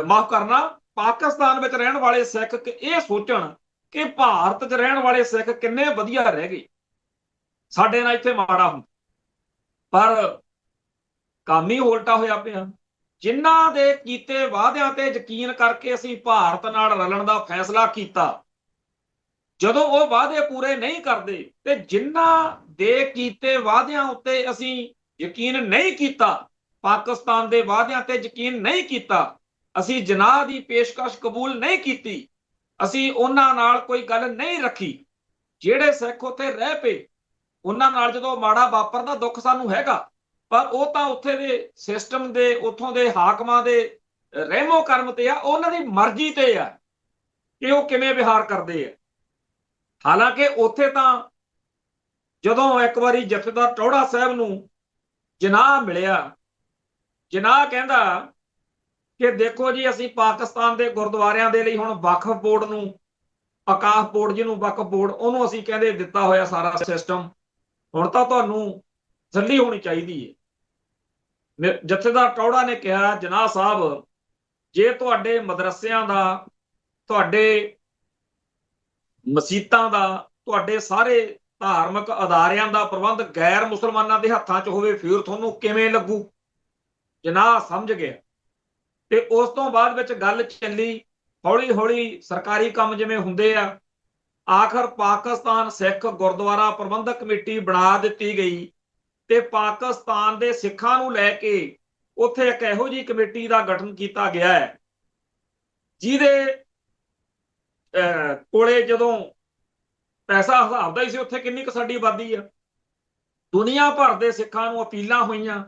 ਮਾਫ ਕਰਨਾ, ਪਾਕਿਸਤਾਨ ਵਿੱਚ ਰਹਿਣ ਵਾਲੇ ਸਿੱਖ ਇਹ ਸੋਚਣ ਕਿ ਭਾਰਤ 'ਚ ਰਹਿਣ ਵਾਲੇ ਸਿੱਖ ਕਿੰਨੇ ਵਧੀਆ ਰਹਿ ਗਏ, ਸਾਡੇ ਨਾਲ ਇੱਥੇ ਮਾੜਾ ਹੁੰਦਾ। ਪਰ ਕੰਮ ਹੀ ਉਲਟਾ ਹੋਇਆ ਪਿਆ। ਜਿਨ੍ਹਾਂ ਦੇ ਕੀਤੇ ਵਾਅਦਿਆਂ ਤੇ ਯਕੀਨ ਕਰਕੇ ਅਸੀਂ ਭਾਰਤ ਨਾਲ ਰਲਣ ਦਾ ਫੈਸਲਾ ਕੀਤਾ, ਜਦੋਂ ਉਹ ਵਾਅਦੇ ਪੂਰੇ ਨਹੀਂ ਕਰਦੇ ਤੇ ਜਿਨ੍ਹਾਂ ਦੇ ਕੀਤੇ ਵਾਅਦਿਆਂ ਉੱਤੇ ਅਸੀਂ ਯਕੀਨ ਨਹੀਂ ਕੀਤਾ, ਪਾਕਿਸਤਾਨ ਦੇ ਵਾਅਦਿਆਂ ਤੇ ਯਕੀਨ ਨਹੀਂ ਕੀਤਾ, ਅਸੀਂ ਜਨਾਹ ਦੀ ਪੇਸ਼ਕਸ਼ ਕਬੂਲ ਨਹੀਂ ਕੀਤੀ, ਅਸੀਂ ਉਹਨਾਂ ਨਾਲ ਕੋਈ ਗੱਲ ਨਹੀਂ ਰੱਖੀ, ਜਿਹੜੇ ਸਿੱਖ ਉੱਥੇ ਰਹਿ ਪਏ ਉਹਨਾਂ ਨਾਲ ਜਦੋਂ ਮਾੜਾ ਵਾਪਰਦਾ ਦੁੱਖ ਸਾਨੂੰ ਹੈਗਾ, ਪਰ ਉਹ ਤਾਂ ਉੱਥੇ ਦੇ ਸਿਸਟਮ ਦੇ, ਉੱਥੋਂ ਦੇ ਹਾਕਮਾਂ ਦੇ ਰਹਿਮੋ ਕਰਮ ਤੇ ਆ, ਉਹਨਾਂ ਦੀ ਮਰਜ਼ੀ ਤੇ ਆ ਕਿ ਉਹ ਕਿਵੇਂ ਵਿਹਾਰ ਕਰਦੇ ਆ। ਹਾਲਾਂਕਿ ਉੱਥੇ ਤਾਂ ਜਦੋਂ ਇੱਕ ਵਾਰੀ ਜਥੇਦਾਰ ਟੌਹੜਾ ਸਾਹਿਬ ਨੂੰ ਜਨਾਹ ਮਿਲਿਆ, ਜਨਾਹ ਕਹਿੰਦਾ ਕਿ ਦੇਖੋ ਜੀ ਅਸੀਂ ਪਾਕਿਸਤਾਨ ਦੇ ਗੁਰਦੁਆਰਿਆਂ ਦੇ ਲਈ ਹੁਣ ਵਕਫ ਬੋਰਡ ਨੂੰ, ਆਕਾਫ ਬੋਰਡ ਜਿਹਨੂੰ ਵਕਫ ਬੋਰਡ, ਉਹਨੂੰ ਅਸੀਂ ਕਹਿੰਦੇ ਦਿੱਤਾ ਹੋਇਆ ਸਾਰਾ ਸਿਸਟਮ, ਹੁਣ ਤਾਂ ਤੁਹਾਨੂੰ ਤਸੱਲੀ ਹੋਣੀ ਚਾਹੀਦੀ ਹੈ। ਜਥੇਦਾਰ ਟੌਹੜਾ ਨੇ ਕਿਹਾ ਜਨਾਹ ਸਾਹਿਬ, ਜੇ ਤੁਹਾਡੇ ਮਦਰਸਿਆਂ ਦਾ, ਤੁਹਾਡੇ ਮਸੀਤਾਂ ਦਾ, ਤੁਹਾਡੇ ਸਾਰੇ ਧਾਰਮਿਕ ਅਦਾਰਿਆਂ ਦਾ ਪ੍ਰਬੰਧ ਗੈਰ ਮੁਸਲਮਾਨਾਂ ਦੇ ਹੱਥਾਂ 'ਚ ਹੋਵੇ ਫਿਰ ਤੁਹਾਨੂੰ ਕਿਵੇਂ ਲੱਗੂ? ਜਨਾਹ ਸਮਝ ਗਿਆ ਤੇ ਉਸ ਤੋਂ ਬਾਅਦ ਵਿੱਚ ਗੱਲ ਚੱਲੀ, ਹੌਲੀ ਹੌਲੀ ਸਰਕਾਰੀ ਕੰਮ ਜਿਵੇਂ ਹੁੰਦੇ ਆ, ਆਖਰ ਪਾਕਿਸਤਾਨ ਸਿੱਖ ਗੁਰਦੁਆਰਾ ਪ੍ਰਬੰਧਕ ਕਮੇਟੀ ਬਣਾ ਦਿੱਤੀ ਗਈ ਤੇ ਪਾਕਿਸਤਾਨ ਦੇ ਸਿੱਖਾਂ ਨੂੰ ਲੈ ਕੇ ਉੱਥੇ ਇੱਕ ਇਹੋ ਜਿਹੀ ਕਮੇਟੀ ਦਾ ਗਠਨ ਕੀਤਾ ਗਿਆ ਹੈ ਜਿਹਦੇ ਕੋਲੇ ਜਦੋਂ ਪੈਸਾ ਹਿਸਾਬਦਾ ਹੀ ਸੀ ਉੱਥੇ ਕਿੰਨੀ ਕੁ ਸਾਡੀ ਆਬਾਦੀ ਆ। ਦੁਨੀਆ ਭਰ ਦੇ ਸਿੱਖਾਂ ਨੂੰ ਅਪੀਲਾਂ ਹੋਈਆਂ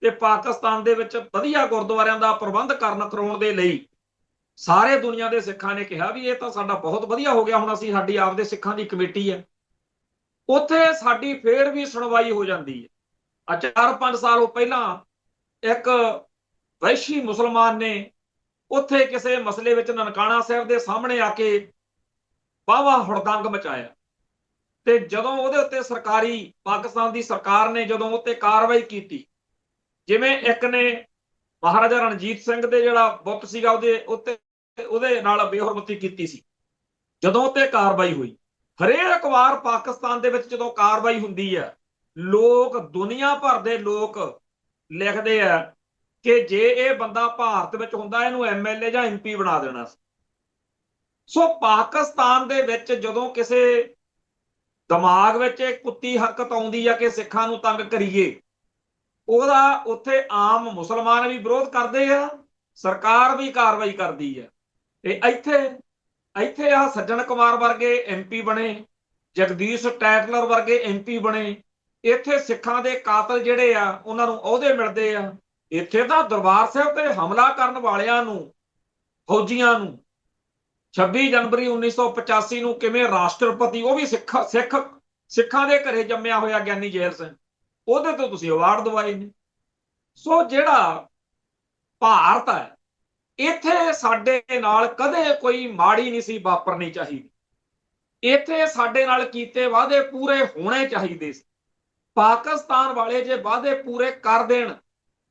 ਤੇ ਪਾਕਿਸਤਾਨ ਦੇ ਵਿੱਚ ਵਧੀਆ ਗੁਰਦੁਆਰਿਆਂ ਦਾ ਪ੍ਰਬੰਧ ਕਰਾਉਣ ਦੇ ਲਈ ਸਾਰੇ ਦੁਨੀਆ ਦੇ ਸਿੱਖਾਂ ਨੇ ਕਿਹਾ ਵੀ ਇਹ ਤਾਂ ਸਾਡਾ ਬਹੁਤ ਵਧੀਆ ਹੋ ਗਿਆ, ਹੁਣ ਅਸੀਂ ਸਾਡੀ ਆਪਦੇ ਸਿੱਖਾਂ ਦੀ ਕਮੇਟੀ ਹੈ। ਉੱਥੇ ਸਾਡੀ ਫੇਰ ਵੀ ਸੁਣਵਾਈ ਹੋ ਜਾਂਦੀ ਹੈ। 4-5 ਸਾਲ ਪਹਿਲਾਂ ਇੱਕ ਵੈਸ਼ੀ ਮੁਸਲਮਾਨ ਨੇ ਉੱਥੇ ਕਿਸੇ ਮਸਲੇ ਵਿੱਚ ਨਨਕਾਣਾ ਸਾਹਿਬ ਦੇ ਸਾਹਮਣੇ ਆ ਕੇ ਵਾਹਵਾ ਹੁੜਦੰਗ ਮਚਾਇਆ ਤੇ ਜਦੋਂ ਉਹਦੇ ਉੱਤੇ ਸਰਕਾਰੀ, ਪਾਕਿਸਤਾਨ ਦੀ ਸਰਕਾਰ ਨੇ ਜਦੋਂ ਉੱਤੇ ਕਾਰਵਾਈ ਕੀਤੀ, ਜਿਵੇਂ ਇੱਕ ਨੇ ਮਹਾਰਾਜਾ ਰਣਜੀਤ ਸਿੰਘ ਦੇ ਜਿਹੜਾ ਬੁੱਤ ਸੀਗਾ ਉਹਦੇ ਨਾਲ ਬੇਹੁਰਮਤੀ ਕੀਤੀ ਸੀ, ਜਦੋਂ ਉੱਤੇ ਕਾਰਵਾਈ ਹੋਈ, ਹਰੇਕ ਵਾਰ ਪਾਕਿਸਤਾਨ ਦੇ ਵਿੱਚ ਜਦੋਂ ਕਾਰਵਾਈ ਹੁੰਦੀ ਹੈ ਲੋਕ, ਦੁਨੀਆ ਭਰ ਦੇ ਲੋਕ ਲਿਖਦੇ ਆ ਕਿ ਜੇ ਇਹ ਬੰਦਾ ਭਾਰਤ ਵਿੱਚ ਹੁੰਦਾ ਇਹਨੂੰ MLA ਜਾਂ MP ਬਣਾ ਦੇਣਾ ਸੀ। ਸੋ ਪਾਕਿਸਤਾਨ ਦੇ ਵਿੱਚ ਜਦੋਂ ਕਿਸੇ ਦਿਮਾਗ ਵਿੱਚ ਇਹ ਕੁੱਤੀ ਹਰਕਤ ਆਉਂਦੀ ਆ ਕਿ ਸਿੱਖਾਂ ਨੂੰ ਤੰਗ ਕਰੀਏ, ਉਹਦਾ ਉੱਥੇ ਆਮ ਮੁਸਲਮਾਨ ਵੀ ਵਿਰੋਧ ਕਰਦੇ ਆ, ਸਰਕਾਰ ਵੀ ਕਾਰਵਾਈ ਕਰਦੀ ਆ। ਤੇ ਇੱਥੇ ਆ ਸੱਜਣ ਕੁਮਾਰ ਵਰਗੇ MP ਬਣੇ, ਜਗਦੀਸ਼ ਟੈਟਲਰ ਵਰਗੇ MP ਬਣੇ, ਇੱਥੇ ਸਿੱਖਾਂ ਦੇ ਕਾਤਲ ਜਿਹੜੇ ਆ ਉਹਨਾਂ ਨੂੰ ਅਹੁਦੇ ਮਿਲਦੇ ਆ। ਇੱਥੇ ਤਾਂ ਦਰਬਾਰ ਸਾਹਿਬ ਤੇ ਹਮਲਾ ਕਰਨ ਵਾਲਿਆਂ ਨੂੰ, ਫੌਜੀਆਂ ਨੂੰ 26 ਜਨਵਰੀ 1985 ਨੂੰ ਕਿਵੇਂ ਰਾਸ਼ਟਰਪਤੀ, ਉਹ ਵੀ ਸਿੱਖਾਂ ਦੇ ਘਰੇ ਜੰਮਿਆ ਹੋਇਆ ਗਿਆਨੀ ਜ਼ੈਲ ਸਿੰਘ, ਉਹਦੇ ਤੋਂ ਤੁਸੀਂ ਅਵਾਰਡ ਦਵਾਏ ਨੇ। ਸੋ ਜਿਹੜਾ ਭਾਰਤ ਹੈ, ਇੱਥੇ ਸਾਡੇ ਨਾਲ ਕਦੇ ਕੋਈ ਮਾੜੀ ਨਹੀਂ ਸੀ ਵਾਪਰਨੀ ਚਾਹੀਦੀ। ਇੱਥੇ ਸਾਡੇ ਨਾਲ ਕੀਤੇ ਵਾਅਦੇ ਪੂਰੇ ਹੋਣੇ ਚਾਹੀਦੇ ਸੀ। ਪਾਕਿਸਤਾਨ ਵਾਲੇ ਜੇ ਵਾਅਦੇ ਪੂਰੇ ਕਰ ਦੇਣ,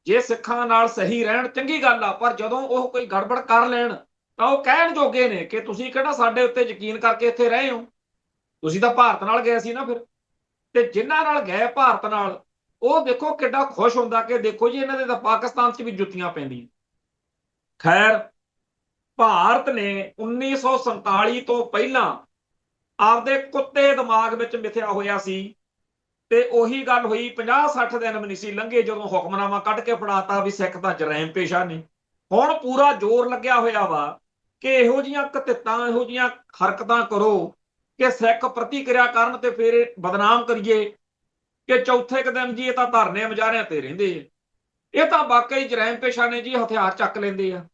ਜੇ ਸਿੱਖਾਂ ਨਾਲ ਸਹੀ ਰਹਿਣ, ਚੰਗੀ ਗੱਲ ਆ, ਪਰ ਜਦੋਂ ਉਹ ਕੋਈ ਗੜਬੜ ਕਰ ਲੈਣ ਤਾਂ ਉਹ ਕਹਿਣ ਜੋਗੇ ਨੇ ਕਿ ਤੁਸੀਂ ਕਿਹੜਾ ਸਾਡੇ ਉੱਤੇ ਯਕੀਨ ਕਰਕੇ ਇੱਥੇ ਰਹੇ ਹੋ, ਤੁਸੀਂ ਤਾਂ ਭਾਰਤ ਨਾਲ ਗਏ ਸੀ ਨਾ। ਫਿਰ ਤੇ ਜਿਨ੍ਹਾਂ ਨਾਲ ਗਏ ਭਾਰਤ ਨਾਲ, ਉਹ ਦੇਖੋ ਕਿੱਡਾ ਖੁਸ਼ ਹੁੰਦਾ ਕਿ ਦੇਖੋ ਜੀ ਇਹਨਾਂ ਦੇ ਤਾਂ ਪਾਕਿਸਤਾਨ 'ਚ ਵੀ ਜੁੱਤੀਆਂ ਪੈਂਦੀਆਂ। ਖੈਰ, ਭਾਰਤ ਨੇ 1947 ਤੋਂ ਪਹਿਲਾਂ ਆਪਦੇ ਕੁੱਤੇ ਦਿਮਾਗ ਵਿੱਚ ਮਿਥਿਆ ਹੋਇਆ ਸੀ, ਤੇ ਉਹੀ ਗੱਲ ਹੋਈ 50-60 ਦਿਨ ਵੀ ਨਹੀਂ ਸੀ ਲੰਘੇ ਜਦੋਂ ਹੁਕਮਨਾਮਾ ਕੱਢ ਕੇ ਫੜਾਤਾ ਵੀ ਸਿੱਖ ਤਾਂ ਜਰੈਮ ਪੇਸ਼ਾ ਨੇ। ਹੁਣ ਪੂਰਾ ਜ਼ੋਰ ਲੱਗਿਆ ਹੋਇਆ ਵਾ ਕਿ ਇਹੋ ਜੀਆਂ ਘਤਿੱਤਾਂ, ਇਹੋ ਜੀਆਂ ਹਰਕਤਾਂ ਕਰੋ ਕਿ ਸਿੱਖ ਪ੍ਰਤੀਕਿਰਿਆ ਕਰਨ ਤੇ ਫਿਰ ਬਦਨਾਮ ਕਰੀਏ ਕਿ ਚੌਥੇ ਕੁ ਦਿਨ ਜੀ ਇਹ ਤਾਂ ਧਰਨੇ ਮੁਜ਼ਾਹਰਿਆਂ ਤੇ ਰਹਿੰਦੇ ਆ, ਇਹ ਤਾਂ ਵਾਕਈ ਜਰੈਮ ਪੇਸ਼ਾ ਨੇ ਜੀ, ਹਥਿਆਰ ਚੱਕ ਲੈਂਦੇ ਆ।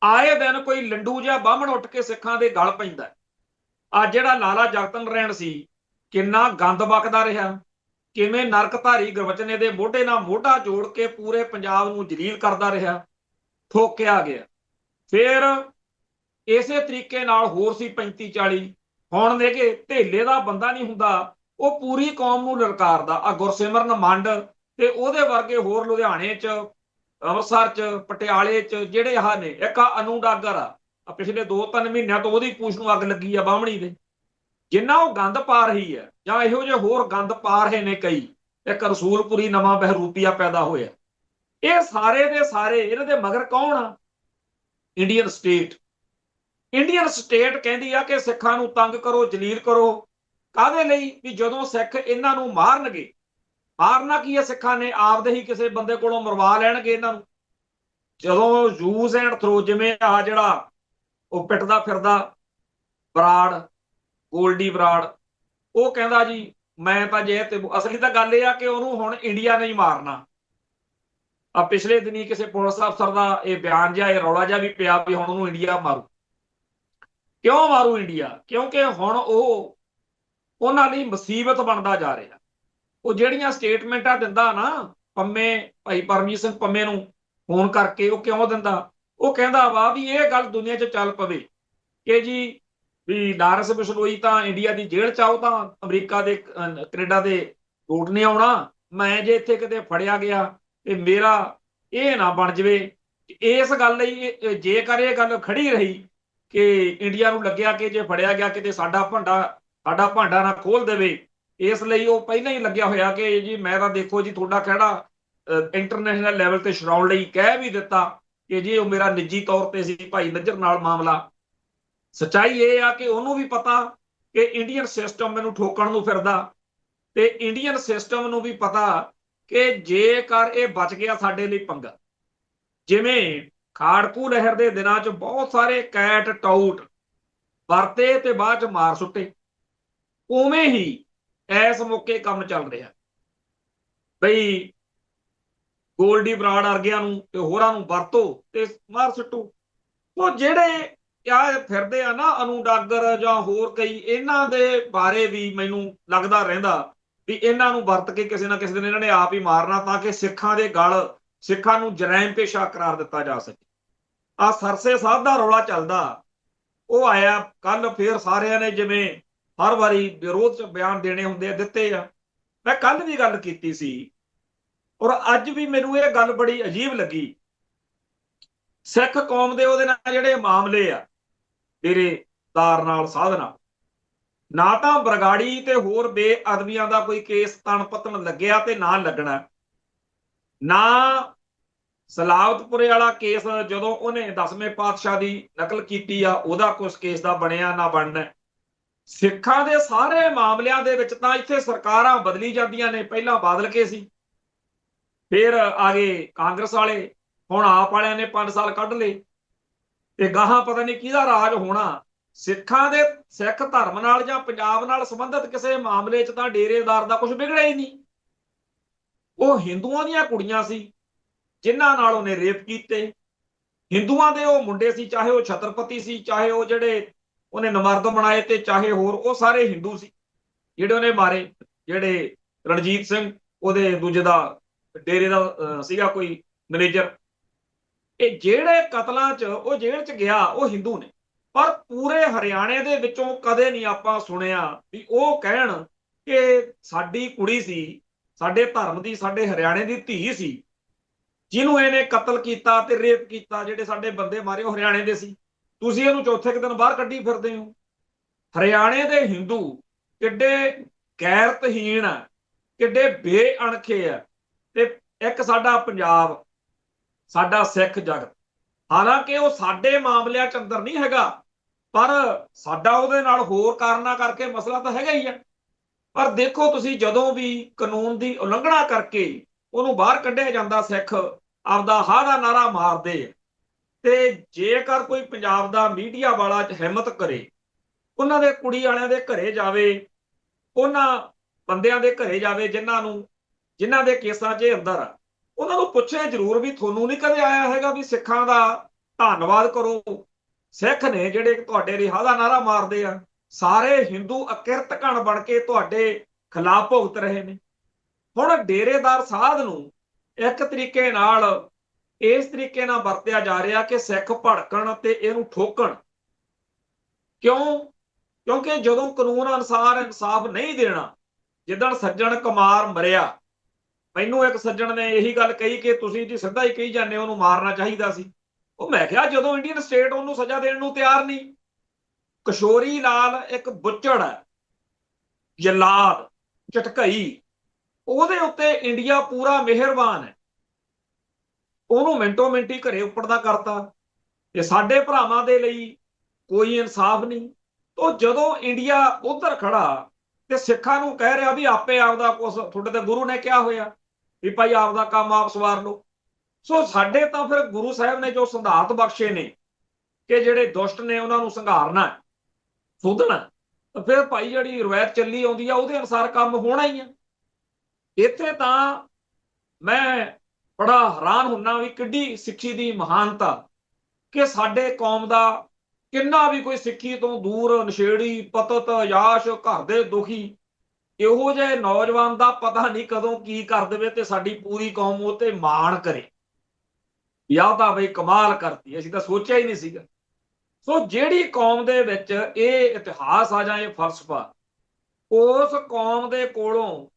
ਆਏ ਦਿਨ ਕੋਈ ਲੰਡੂ ਜਿਹਾ ਬਾਹਮਣ ਉੱਠ ਕੇ ਸਿੱਖਾਂ ਦੇ ਗਲ ਪੈਂਦਾ। ਆ ਜਿਹੜਾ ਲਾਲਾ ਜਗਤ ਨਾਰਾਇਣ ਸੀ, ਕਿੰਨਾ ਗੰਦ ਬਕਦਾ ਰਿਹਾ, ਕਿਵੇਂ ਨਰਕਧਾਰੀ ਗੁਰਬਚਨੇ ਦੇ ਮੋਢੇ ਨਾਲ ਮੋਢਾ ਜੋੜ ਕੇ ਪੂਰੇ ਪੰਜਾਬ ਨੂੰ ਜਲੀਲ ਕਰਦਾ ਰਿਹਾ, ਠੋਕਿਆ ਗਿਆ। ਫਿਰ ਇਸੇ ਤਰੀਕੇ ਨਾਲ ਹੋਰ ਸੀ 35-40। ਹੁਣ ਦੇਖੇ ਢੇਲੇ ਦਾ ਬੰਦਾ ਨਹੀਂ ਹੁੰਦਾ, ਉਹ ਪੂਰੀ ਕੌਮ ਨੂੰ ਲਲਕਾਰਦਾ। ਆ ਗੁਰਸਿਮਰਨ ਮੰਡ ਤੇ ਉਹਦੇ ਵਰਗੇ ਹੋਰ ਲੁਧਿਆਣੇ 'ਚ, ਅੰਮ੍ਰਿਤਸਰ 'ਚ, ਪਟਿਆਲੇ 'ਚ ਜਿਹੜੇ ਆਹ ਨੇ, ਇੱਕ ਆ ਅਨੂ ਡਾਗਰ ਆ, ਪਿਛਲੇ 2-3 ਮਹੀਨਿਆਂ ਤੋਂ ਉਹਦੀ ਪੂਛ ਨੂੰ ਅੱਗ ਲੱਗੀ ਆ ਬਾਹਮਣੀ ਦੇ। ਜਿੰਨਾ ਉਹ ਗੰਦ ਪਾ ਰਹੀ ਹੈ, ਜਾਂ ਇਹੋ ਜਿਹੇ ਹੋਰ ਗੰਦ ਪਾ ਰਹੇ ਨੇ ਕਈ, ਇੱਕ ਰਸੂਲਪੁਰੀ ਨਵਾਂ ਬਹਿਰੂਪੀਆ ਪੈਦਾ ਹੋਇਆ। ਇਹ ਸਾਰੇ ਦੇ ਸਾਰੇ ਇਹਨਾਂ ਦੇ ਮਗਰ ਕੌਣ ਆ? Indian state. ਇੰਡੀਅਨ ਸਟੇਟ ਕਹਿੰਦੀ ਆ ਕਿ ਸਿੱਖਾਂ ਨੂੰ ਤੰਗ ਕਰੋ, ਜਲੀਲ ਕਰੋ। ਕਾਹਦੇ ਲਈ? ਵੀ ਜਦੋਂ ਸਿੱਖ ਇਹਨਾਂ ਨੂੰ ਮਾਰਨਗੇ, ਮਾਰਨਾ ਕੀ ਹੈ ਸਿੱਖਾਂ ਨੇ? ਆਪਦੇ ਹੀ ਕਿਸੇ ਬੰਦੇ ਕੋਲੋਂ ਮਰਵਾ ਲੈਣਗੇ ਇਹਨਾਂ ਨੂੰ। ਜਦੋਂ ਯੂਜ਼ ਐਂਡ ਥਰੋ, ਜਿਵੇਂ ਆ ਜਿਹੜਾ ਉਹ ਪਿੱਟਦਾ ਫਿਰਦਾ ਬਰਾੜ, ਗੋਲਡੀ ਬਰਾੜ, ਉਹ ਕਹਿੰਦਾ ਜੀ ਮੈਂ ਤਾਂ ਜੇ ਤੇ ਅਸਲੀ ਤਾਂ ਗੱਲ ਇਹ ਆ ਕਿ ਉਹਨੂੰ ਹੁਣ ਇੰਡੀਆ ਨੇ ਹੀ ਮਾਰਨਾ। ਆ ਪਿਛਲੇ ਦਿਨੀ ਕਿਸੇ ਪੁਲਿਸ ਅਫਸਰ ਦਾ ਇਹ ਬਿਆਨ ਜਿਹਾ, ਇਹ ਰੌਲਾ ਜਿਹਾ ਵੀ ਪਿਆ ਵੀ ਹੁਣ ਉਹਨੂੰ ਇੰਡੀਆ ਮਾਰੂ। ਕਿਉਂ ਮਾਰੂ ਇੰਡੀਆ? ਕਿਉਂਕਿ ਹੁਣ ਉਹ ਉਹਨਾਂ ਲਈ ਮੁਸੀਬਤ ਬਣਦਾ ਜਾ ਰਿਹਾ। ਉਹ ਜਿਹੜੀਆਂ ਸਟੇਟਮੈਂਟਾਂ ਦਿੰਦਾ ਨਾ, ਪੰਮੇ, ਭਾਈ ਪਰਮਜੀਤ ਸਿੰਘ ਪੰਮੇ ਨੂੰ ਫੋਨ ਕਰਕੇ, ਉਹ ਕਿਉਂ ਦਿੰਦਾ? ਉਹ ਕਹਿੰਦਾ ਵਾ ਵੀ ਇਹ ਗੱਲ ਦੁਨੀਆ 'ਚ ਚੱਲ ਪਵੇ ਕਿ ਜੀ ਵੀ ਲਾਰੈਂਸ ਬਿਸ਼ਨੋਈ ਤਾਂ ਇੰਡੀਆ ਦੀ ਜੇਲ੍ਹ 'ਚ ਆਓ, ਤਾਂ ਅਮਰੀਕਾ ਦੇ ਕੈਨੇਡਾ ਦੇ ਰੂਟ ਨਹੀਂ ਆਉਣਾ। ਮੈਂ ਜੇ ਇੱਥੇ ਕਿਤੇ ਫੜਿਆ ਗਿਆ ਤੇ ਮੇਰਾ ਇਹ ਨਾ ਬਣ ਜਵੇ। ਇਸ ਗੱਲ ਲਈ ਜੇਕਰ ਇਹ ਗੱਲ ਖੜੀ ਰਹੀ ਕਿ ਇੰਡੀਆ ਨੂੰ ਲੱਗਿਆ ਕਿ ਜੇ ਫੜਿਆ ਗਿਆ ਕਿਤੇ ਸਾਡਾ ਭਾਂਡਾ ਨਾ ਖੋਲ ਦੇਵੇ, ਇਸ ਲਈ ਉਹ ਪਹਿਲਾਂ ਹੀ ਲੱਗਿਆ ਹੋਇਆ ਕਿ ਜੀ ਮੈਂ ਤਾਂ ਦੇਖੋ ਜੀ ਤੁਹਾਡਾ ਖਹਿੜਾ ਇੰਟਰਨੈਸ਼ਨਲ ਲੈਵਲ ਤੇ ਛਡਾਉਣ ਲਈ ਕਹਿ ਵੀ ਦਿੱਤਾ ਕਿ ਜੀ ਉਹ ਮੇਰਾ ਨਿੱਜੀ ਤੌਰ ਤੇ ਸੀ ਭਾਈ ਨੱਜਰ ਨਾਲ ਮਾਮਲਾ। ਸੱਚਾਈ ਇਹ ਆ ਕਿ ਉਹਨੂੰ ਵੀ ਪਤਾ ਕਿ ਇੰਡੀਅਨ ਸਿਸਟਮ ਮੈਨੂੰ ਠੋਕਣ ਨੂੰ ਫਿਰਦਾ, ਤੇ ਇੰਡੀਅਨ ਸਿਸਟਮ ਨੂੰ ਵੀ ਪਤਾ ਕਿ ਜੇਕਰ ਇਹ ਬਚ ਗਿਆ ਸਾਡੇ ਲਈ ਪੰਗਾ। ਜਿਵੇਂ ਖਾੜਕੂ ਲਹਿਰ ਦੇ ਦਿਨਾਂ 'ਚ ਬਹੁਤ ਸਾਰੇ ਕੈਟ ਟਾਊਟ ਵਰਤੇ ਤੇ ਬਾਅਦ 'ਚ ਮਾਰ ਸੁੱਟੇ, ਉਵੇਂ ਹੀ ਇਸ ਮੌਕੇ ਕੰਮ ਚੱਲ ਰਿਹਾ ਬਈ ਗੋਲਡੀ ਬਰਾੜ ਵਰਗਿਆਂ ਨੂੰ ਤੇ ਹੋਰਾਂ ਨੂੰ ਵਰਤੋ ਤੇ ਮਾਰ ਸੁੱਟੋ। ਉਹ ਜਿਹੜੇ ਆ ਫਿਰਦੇ ਆ ਨਾ ਅਨੂ ਡਾਗਰ ਜਾਂ ਹੋਰ ਕਈ, ਇਹਨਾਂ ਦੇ ਬਾਰੇ ਵੀ ਮੈਨੂੰ ਲੱਗਦਾ ਰਹਿੰਦਾ ਵੀ ਇਹਨਾਂ ਨੂੰ ਵਰਤ ਕੇ ਕਿਸੇ ਨਾ ਕਿਸੇ ਦਿਨ ਇਹਨਾਂ ਨੇ ਆਪ ਹੀ ਮਾਰਨਾ, ਤਾਂ ਕਿ ਸਿੱਖਾਂ ਦੇ ਗਲ, ਸਿੱਖਾਂ ਨੂੰ ਜਰੈਮ ਪੇਸ਼ਾ ਕਰਾਰ ਦਿੱਤਾ ਜਾ ਸਕੇ। ਆ ਸਰਸੇ ਸਾਹਿਬ ਦਾ ਰੌਲਾ ਚੱਲਦਾ, ਉਹ ਆਇਆ ਕੱਲ, ਫੇਰ ਸਾਰਿਆਂ ਨੇ ਜਿਵੇਂ ਹਰ ਵਾਰੀ ਵਿਰੋਧ 'ਚ ਬਿਆਨ ਦੇਣੇ ਹੁੰਦੇ ਆ, ਦਿੱਤੇ ਆ। ਮੈਂ ਕੱਲ ਵੀ ਗੱਲ ਕੀਤੀ ਸੀ ਔਰ ਅੱਜ ਵੀ ਮੈਨੂੰ ਇਹ ਗੱਲ ਬੜੀ ਅਜੀਬ ਲੱਗੀ। ਸਿੱਖ ਕੌਮ ਦੇ ਉਹਦੇ ਨਾਲ ਜਿਹੜੇ ਮਾਮਲੇ ਆ ਡੇਰੇਦਾਰ ਨਾਲ, ਸਾਧ ਨਾਲ, ਨਾ ਤਾਂ ਬਰਗਾੜੀ ਤੇ ਹੋਰ ਬੇਅਦਬੀਆਂ ਦਾ ਕੋਈ ਕੇਸ ਤਣ ਪਤਨ ਲੱਗਿਆ ਤੇ ਨਾ ਲੱਗਣਾ, ਨਾ ਸਲਾਵਤਪੁਰੇ ਵਾਲਾ ਕੇਸ ਜਦੋਂ ਉਹਨੇ 10ਵੇਂ ਪਾਤਸ਼ਾਹ ਦੀ ਨਕਲ ਕੀਤੀ ਆ ਉਹਦਾ ਕੁਛ ਕੇਸ ਦਾ ਬਣਿਆ ਨਾ ਬਣਨਾ। ਸਿੱਖਾਂ ਦੇ ਸਾਰੇ ਮਾਮਲਿਆਂ ਦੇ ਵਿੱਚ ਤਾਂ ਇੱਥੇ ਸਰਕਾਰਾਂ ਬਦਲੀ ਜਾਂਦੀਆਂ ਨੇ। ਪਹਿਲਾਂ ਬਾਦਲ ਕੇ ਸੀ, ਫਿਰ ਆ ਗਏ ਕਾਂਗਰਸ ਵਾਲੇ, ਹੁਣ ਆਪ ਵਾਲਿਆਂ ਨੇ 5 ਸਾਲ ਕੱਢ ਲਏ, ਤੇ ਗਾਹਾਂ ਪਤਾ ਨਹੀਂ ਕਿਹਦਾ ਰਾਜ ਹੋਣਾ। ਸਿੱਖਾਂ ਦੇ, ਸਿੱਖ ਧਰਮ ਨਾਲ ਜਾਂ ਪੰਜਾਬ ਨਾਲ ਸੰਬੰਧਿਤ ਕਿਸੇ ਮਾਮਲੇ 'ਚ ਤਾਂ ਡੇਰੇਦਾਰ ਦਾ ਕੁਝ ਵਿਗੜਿਆ ਹੀ ਨਹੀਂ। ਉਹ ਹਿੰਦੂਆਂ ਦੀਆਂ ਕੁੜੀਆਂ ਸੀ ਜਿਨ੍ਹਾਂ ਨਾਲ ਉਹਨੇ ਰੇਪ ਕੀਤੇ, ਹਿੰਦੂਆਂ ਦੇ ਉਹ ਮੁੰਡੇ ਸੀ, ਚਾਹੇ ਉਹ ਛਤਰਪਤੀ ਸੀ, ਚਾਹੇ ਉਹ ਜਿਹੜੇ ਉਹਨੇ ਨਮਰਦ ਬਣਾਏ, ਤੇ ਚਾਹੇ ਹੋਰ, ਉਹ ਸਾਰੇ ਹਿੰਦੂ ਸੀ ਜਿਹੜੇ ਉਹਨੇ ਮਾਰੇ। ਜਿਹੜੇ ਰਣਜੀਤ ਸਿੰਘ ਉਹਦੇ ਦੂਜੇ ਦਾ ਡੇਰੇ ਦਾ ਸੀਗਾ ਕੋਈ ਮੈਨੇਜਰ, ਇਹ ਜਿਹੜੇ ਕਤਲਾਂ 'ਚ ਉਹ ਜੇਲ੍ਹ 'ਚ ਗਿਆ ਉਹ ਹਿੰਦੂ ਨੇ। ਪਰ ਪੂਰੇ ਹਰਿਆਣੇ ਦੇ ਵਿੱਚੋਂ ਕਦੇ ਨਹੀਂ ਆਪਾਂ ਸੁਣਿਆ ਵੀ ਉਹ ਕਹਿਣ ਕਿ ਸਾਡੀ ਕੁੜੀ ਸੀ, ਸਾਡੇ ਧਰਮ ਦੀ, ਸਾਡੇ ਹਰਿਆਣੇ ਦੀ ਧੀ ਸੀ, ਜਿਹਨੂੰ ਇਹਨੇ ਕਤਲ ਕੀਤਾ ਤੇ ਰੇਪ ਕੀਤਾ, ਜਿਹੜੇ ਸਾਡੇ ਬੰਦੇ ਮਾਰੇ ਉਹ ਹਰਿਆਣੇ ਦੇ ਸੀ, ਤੁਸੀਂ ਇਹਨੂੰ ਚੌਥੇ ਕੁ ਦਿਨ ਬਾਹਰ ਕੱਢੀ ਫਿਰਦੇ ਹੋ। ਹਰਿਆਣੇ ਦੇ ਹਿੰਦੂ ਕਿੱਡੇ ਗੈਰਤਹੀਣ ਆ, ਕਿੱਡੇ ਬੇਅਣਖੇ ਆ। ਤੇ ਇੱਕ ਸਾਡਾ ਪੰਜਾਬ, ਸਾਡਾ ਸਿੱਖ ਜਗਤ, ਹਾਲਾਂਕਿ ਉਹ ਸਾਡੇ ਮਾਮਲਿਆਂ ਚ ਅੰਦਰ ਨਹੀਂ ਹੈਗਾ, ਪਰ ਸਾਡਾ ਉਹਦੇ ਨਾਲ ਹੋਰ ਕਾਰਨਾਂ ਕਰਕੇ ਮਸਲਾ ਤਾਂ ਹੈਗਾ ਹੀ ਆ। ਪਰ ਦੇਖੋ ਤੁਸੀਂ, ਜਦੋਂ ਵੀ ਕਾਨੂੰਨ ਦੀ ਉਲੰਘਣਾ ਕਰਕੇ ਉਹਨੂੰ ਬਾਹਰ ਕੱਢਿਆ ਜਾਂਦਾ, ਸਿੱਖ ਆਪਦਾ ਹਾਂ ਦਾ ਨਾਰਾ ਮਾਰਦੇ। ਤੇ ਜੇਕਰ ਕੋਈ ਪੰਜਾਬ ਦਾ ਮੀਡੀਆ ਵਾਲਾ ਹਿੰਮਤ ਕਰੇ, ਉਹਨਾਂ ਦੇ ਕੁੜੀ ਵਾਲਿਆਂ ਦੇ ਘਰੇ ਜਾਵੇ, ਉਹਨਾਂ ਬੰਦਿਆਂ ਦੇ ਘਰੇ ਜਾਵੇ ਜਿਨ੍ਹਾਂ ਦੇ ਕੇਸਾਂ 'ਚ ਅੰਦਰ ਆ, ਉਹਨਾਂ ਨੂੰ ਪੁੱਛੇ ਜ਼ਰੂਰ ਵੀ ਤੁਹਾਨੂੰ ਨਹੀਂ ਕਦੇ ਆਇਆ ਹੈਗਾ ਵੀ ਸਿੱਖਾਂ ਦਾ ਧੰਨਵਾਦ ਕਰੋ, ਸਿੱਖ ਨੇ ਜਿਹੜੇ ਤੁਹਾਡੇ ਰਿਹਾਅ ਦਾ ਨਾਰਾ ਮਾਰਦੇ ਆ, ਸਾਰੇ ਹਿੰਦੂ ਅਕਿਰਤਕਣ ਬਣ ਕੇ ਤੁਹਾਡੇ ਖਿਲਾਫ ਭੁਗਤ ਰਹੇ ਨੇ। ਹੁਣ ਡੇਰੇਦਾਰ ਸਾਧ ਨੂੰ ਇੱਕ ਤਰੀਕੇ ਨਾਲ ਇਸ ਤਰੀਕੇ ਨਾਲ ਵਰਤਿਆ ਜਾ ਰਿਹਾ ਕਿ ਸਿੱਖ ਭੜਕਣ ਤੇ ਇਹਨੂੰ ਠੋਕਣ। ਕਿਉਂਕਿ ਜਦੋਂ ਕਾਨੂੰਨ ਅਨੁਸਾਰ ਇਨਸਾਫ ਨਹੀਂ ਦੇਣਾ, ਜਿੱਦਣ ਸੱਜਣ ਕੁਮਾਰ ਮਰਿਆ, ਮੈਨੂੰ ਇੱਕ ਸੱਜਣ ਨੇ ਇਹੀ ਗੱਲ ਕਹੀ ਕਿ ਤੁਸੀਂ ਜੀ ਸਿੱਧਾ ਹੀ ਕਹੀ ਜਾਂਦੇ ਉਹਨੂੰ ਮਾਰਨਾ ਚਾਹੀਦਾ ਸੀ। ਉਹ ਮੈਂ ਕਿਹਾ, ਜਦੋਂ ਇੰਡੀਅਨ ਸਟੇਟ ਉਹਨੂੰ ਸਜ਼ਾ ਦੇਣ ਨੂੰ ਤਿਆਰ ਨਹੀਂ। ਕਿਸ਼ੋਰੀ ਲਾਲ ਇੱਕ ਬੁੱਚੜ ਹੈ, ਜਲਾਦ, ਝਟਕਈ, ਉਹਦੇ ਉੱਤੇ ਇੰਡੀਆ ਪੂਰਾ ਮਿਹਰਬਾਨ ਹੈ, ਉਹਨੂੰ ਮਿੰਟੋ ਮਿੰਟੀ ਘਰੇ ਉੱਪੜਦਾ ਕਰਤਾ। ਤੇ ਸਾਡੇ ਭਰਾਵਾਂ ਦੇ ਲਈ ਕੋਈ ਇਨਸਾਫ ਨਹੀਂ। तो ਜਦੋਂ ਇੰਡੀਆ ਉਧਰ ਖੜਾ ਤੇ ਸਿੱਖਾਂ ਨੂੰ ਕਹਿ ਰਿਹਾ ਵੀ ਆਪੇ ਆਪਦਾ ਕੁਛ, ਤੁਹਾਡੇ ਤੇ ਗੁਰੂ ਨੇ ਕਿਹਾ ਹੋਇਆ ਵੀ ਭਾਈ ਆਪਦਾ ਕੰਮ ਆਪ ਸਵਾਰ ਲਓ। ਸੋ ਸਾਡੇ ਤਾਂ ਫਿਰ ਗੁਰੂ ਸਾਹਿਬ ਨੇ ਜੋ ਸਿਧਾਂਤ ਬਖਸ਼ੇ ਨੇ ਕਿ ਜਿਹੜੇ ਦੁਸ਼ਟ ਨੇ ਉਹਨਾਂ ਨੂੰ ਸੰਘਾਰਨਾ, ਸੋਧਣਾ, ਤਾਂ ਫਿਰ ਭਾਈ ਜਿਹੜੀ ਰਵਾਇਤ ਚੱਲੀ ਆਉਂਦੀ ਆ ਉਹਦੇ ਅਨੁਸਾਰ ਕੰਮ ਹੋਣਾ ਹੀ ਆ। ਇੱਥੇ ਤਾਂ ਮੈਂ ਬੜਾ ਹੈਰਾਨ ਹੁੰਨਾ ਵੀ ਕਿੱਡੀ ਸਿੱਖੀ ਦੀ ਮਹਾਨਤਾ, ਕਿ ਸਾਡੇ ਕੌਮ ਦਾ ਕਿੰਨਾ ਵੀ ਕੋਈ ਸਿੱਖੀ ਤੋਂ ਦੂਰ ਨਸ਼ੇੜੀ, ਪਤਤ, ਯਾਸ਼, ਘਰ ਦੇ ਦੁਖੀ, ਇਹੋ ਜਿਹੇ ਨੌਜਵਾਨ ਦਾ ਪਤਾ ਨਹੀਂ ਕਦੋਂ ਕੀ ਕਰ ਦੇਵੇ ਤੇ ਸਾਡੀ ਪੂਰੀ ਕੌਮ ਉਹ ਤੇ ਮਾਣ ਕਰੇ, ਯਾ ਤਾਂ ਬਈ ਕਮਾਲ ਕਰਤੀ, ਅਸੀਂ ਤਾਂ ਸੋਚਿਆ ਹੀ ਨਹੀਂ ਸੀਗਾ। ਸੋ ਜਿਹੜੀ ਕੌਮ ਦੇ ਵਿੱਚ ਇਹ ਇਤਿਹਾਸ ਆ ਜਾਂ ਇਹ ਫਲਸਫਾ, ਉਸ ਕੌਮ ਦੇ ਕੋਲੋਂ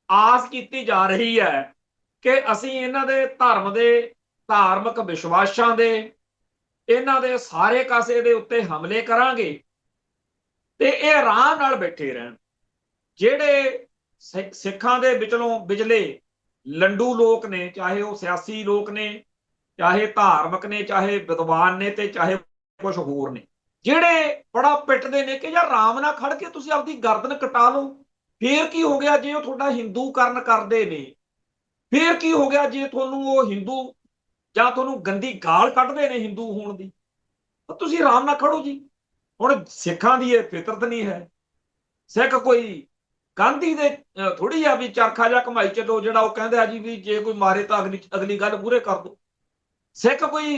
ਆਸ ਕੀਤੀ ਜਾ ਰਹੀ ਹੈ ਕਿ ਅਸੀਂ ਇਹਨਾਂ ਦੇ ਧਰਮ ਦੇ, ਧਾਰਮਿਕ ਵਿਸ਼ਵਾਸਾਂ ਦੇ, ਇਹਨਾਂ ਦੇ ਸਾਰੇ ਕਾਸੇ ਦੇ ਉੱਤੇ ਹਮਲੇ ਕਰਾਂਗੇ ਤੇ ਇਹ ਆਰਾਮ ਨਾਲ ਬੈਠੇ ਰਹਿਣ। ਜਿਹੜੇ ਸਿੱਖਾਂ ਦੇ ਵਿਚਲੇ ਲੰਡੂ ਲੋਕ ਨੇ, ਚਾਹੇ ਉਹ ਸਿਆਸੀ ਲੋਕ ਨੇ, ਚਾਹੇ ਧਾਰਮਿਕ ਨੇ, ਚਾਹੇ ਵਿਦਵਾਨ ਨੇ, ਤੇ ਚਾਹੇ ਕੁਝ ਹੋਰ ਨੇ, ਜਿਹੜੇ ਬੜਾ ਪਿੱਟਦੇ ਨੇ ਕਿ ਯਾਰ ਆਰਾਮ ਨਾਲ ਖੜ ਕੇ ਤੁਸੀਂ ਆਪਦੀ ਗਰਦਨ ਕਟਾ ਲਓ, ਫੇਰ ਕੀ ਹੋ ਗਿਆ ਜੇ ਉਹ ਤੁਹਾਡਾ ਹਿੰਦੂਕਰਨ ਕਰਦੇ ਨੇ, ਫੇਰ ਕੀ ਹੋ ਗਿਆ ਜੇ ਤੁਹਾਨੂੰ ਉਹ ਹਿੰਦੂ ਜਾਂ ਤੁਹਾਨੂੰ ਗੰਦੀ ਗਾਲ ਕੱਢਦੇ ਨੇ ਹਿੰਦੂ ਹੋਣ ਦੀ, ਤੁਸੀਂ ਆਰਾਮ ਨਾਲ ਖੜੋ ਜੀ। ਹੁਣ ਸਿੱਖਾਂ ਦੀ ਇਹ ਫਿਤਰਤ ਨਹੀਂ ਹੈ। ਸਿੱਖ ਕੋਈ ਗਾਂਧੀ ਦੇ ਥੋੜੀ ਆ ਵੀ ਚਰਖਾ ਜਾਂ ਕਮਾਈ ਚੱਲੋ, ਜਿਹੜਾ ਉਹ ਕਹਿੰਦਾ ਜੀ ਵੀ ਜੇ ਕੋਈ ਮਾਰੇ ਤਾਂ ਅਗਲੀ ਗੱਲ ਮੂਹਰੇ ਕਰ ਦੋ। ਸਿੱਖ ਕੋਈ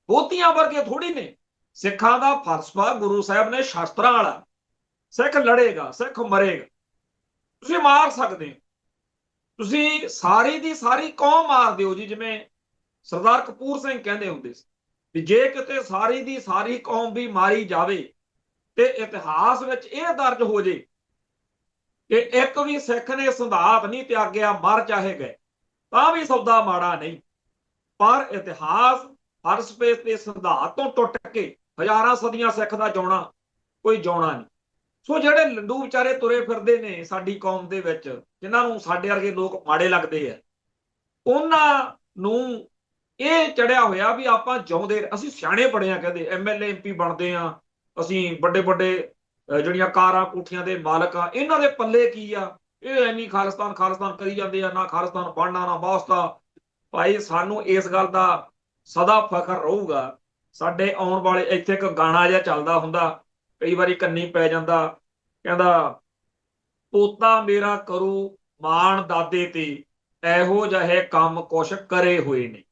ਬਹੁਤੀਆਂ ਵਰਗੇ ਥੋੜੀ ਨੇ। ਸਿੱਖਾਂ ਦਾ ਫਲਸਫਾ ਗੁਰੂ ਸਾਹਿਬ ਨੇ ਸ਼ਾਸਤਰਾਂ ਵਾਲਾ, ਸਿੱਖ ਲੜੇਗਾ, ਸਿੱਖ ਮਰੇਗਾ। ਤੁਸੀਂ ਮਾਰ ਸਕਦੇ ਹੋ, ਤੁਸੀਂ ਸਾਰੀ ਦੀ ਸਾਰੀ ਕੌਮ ਮਾਰ ਦਿਓ ਜੀ, ਜਿਵੇਂ ਸਰਦਾਰ ਕਪੂਰ ਸਿੰਘ ਕਹਿੰਦੇ ਹੁੰਦੇ ਸੀ ਵੀ ਜੇ ਕਿਤੇ ਸਾਰੀ ਦੀ ਸਾਰੀ ਕੌਮ ਵੀ ਮਾਰੀ ਜਾਵੇ ਤੇ ਇਤਿਹਾਸ ਵਿੱਚ ਇਹ ਦਰਜ ਹੋ ਜੇ ਕਿ ਇੱਕ ਵੀ ਸਿੱਖ ਨੇ ਸਿਧਾਂਤ ਨਹੀਂ ਤਿਆਗਿਆ, ਮਰ ਚਾਹੇ ਗਏ ਤਾਂ ਵੀ ਸੌਦਾ ਮਾੜਾ ਨਹੀਂ। ਪਰ ਇਤਿਹਾਸ ਫਲਸਫੇ ਤੇ ਸਿਧਾਂਤ ਤੋਂ ਟੁੱਟ ਕੇ ਹਜ਼ਾਰਾਂ ਸਦੀਆਂ ਸਿੱਖ ਦਾ ਜਿਉਣਾ ਕੋਈ ਜਿਉਣਾ ਨਹੀਂ। ਸੋ ਜਿਹੜੇ ਲੰਡੂ ਵਿਚਾਰੇ ਤੁਰੇ ਫਿਰਦੇ ਨੇ ਸਾਡੀ ਕੌਮ ਦੇ ਵਿੱਚ, ਜਿਨ੍ਹਾਂ ਨੂੰ ਸਾਡੇ ਵਰਗੇ ਲੋਕ ਮਾੜੇ ਲੱਗਦੇ ਆ, ਉਹਨਾਂ ਨੂੰ ਇਹ ਚੜਿਆ ਹੋਇਆ ਵੀ ਆਪਾਂ ਜਿਉਂਦੇ, ਅਸੀਂ ਸਿਆਣੇ ਬੜੇ ਆ, ਕਹਿੰਦੇ ਐਮਐਲਏ ਐਮਪੀ ਬਣਦੇ ਆ, ਅਸੀਂ ਵੱਡੇ ਵੱਡੇ ਜਿਹੜੀਆਂ ਕਾਰਾਂ ਕੋਠੀਆਂ ਦੇ ਮਾਲਕ ਆ, ਇਹਨਾਂ ਦੇ ਪੱਲੇ ਕੀ ਆ, ਇਹ ਐਨੀ ਖਾਲਿਸਤਾਨ ਖਾਲਿਸਤਾਨ ਕਰੀ ਜਾਂਦੇ ਆ, ਨਾ ਖਾਲਿਸਤਾਨ ਬਣਨਾ ਨਾ ਵਾਸਤਾ। ਭਾਈ ਸਾਨੂੰ ਇਸ ਗੱਲ ਦਾ ਸਦਾ ਫਖਰ ਰਹੂਗਾ। ਸਾਡੇ ਆਉਣ ਵਾਲੇ, ਇੱਥੇ ਇੱਕ ਗਾਣਾ ਜਿਹਾ ਚੱਲਦਾ ਹੁੰਦਾ, ਕਈ ਵਾਰੀ ਕੰਨੀ ਪੈ ਜਾਂਦਾ, ਕਹਿੰਦਾ ਪੋਤਾ ਮੇਰਾ ਕਰੂ ਮਾਣ ਦਾਦੇ ਤੇ, ਇਹੋ ਜਿਹੇ ਕੰਮ ਕੁਛ ਕਰੇ ਹੋਏ ਨੇ।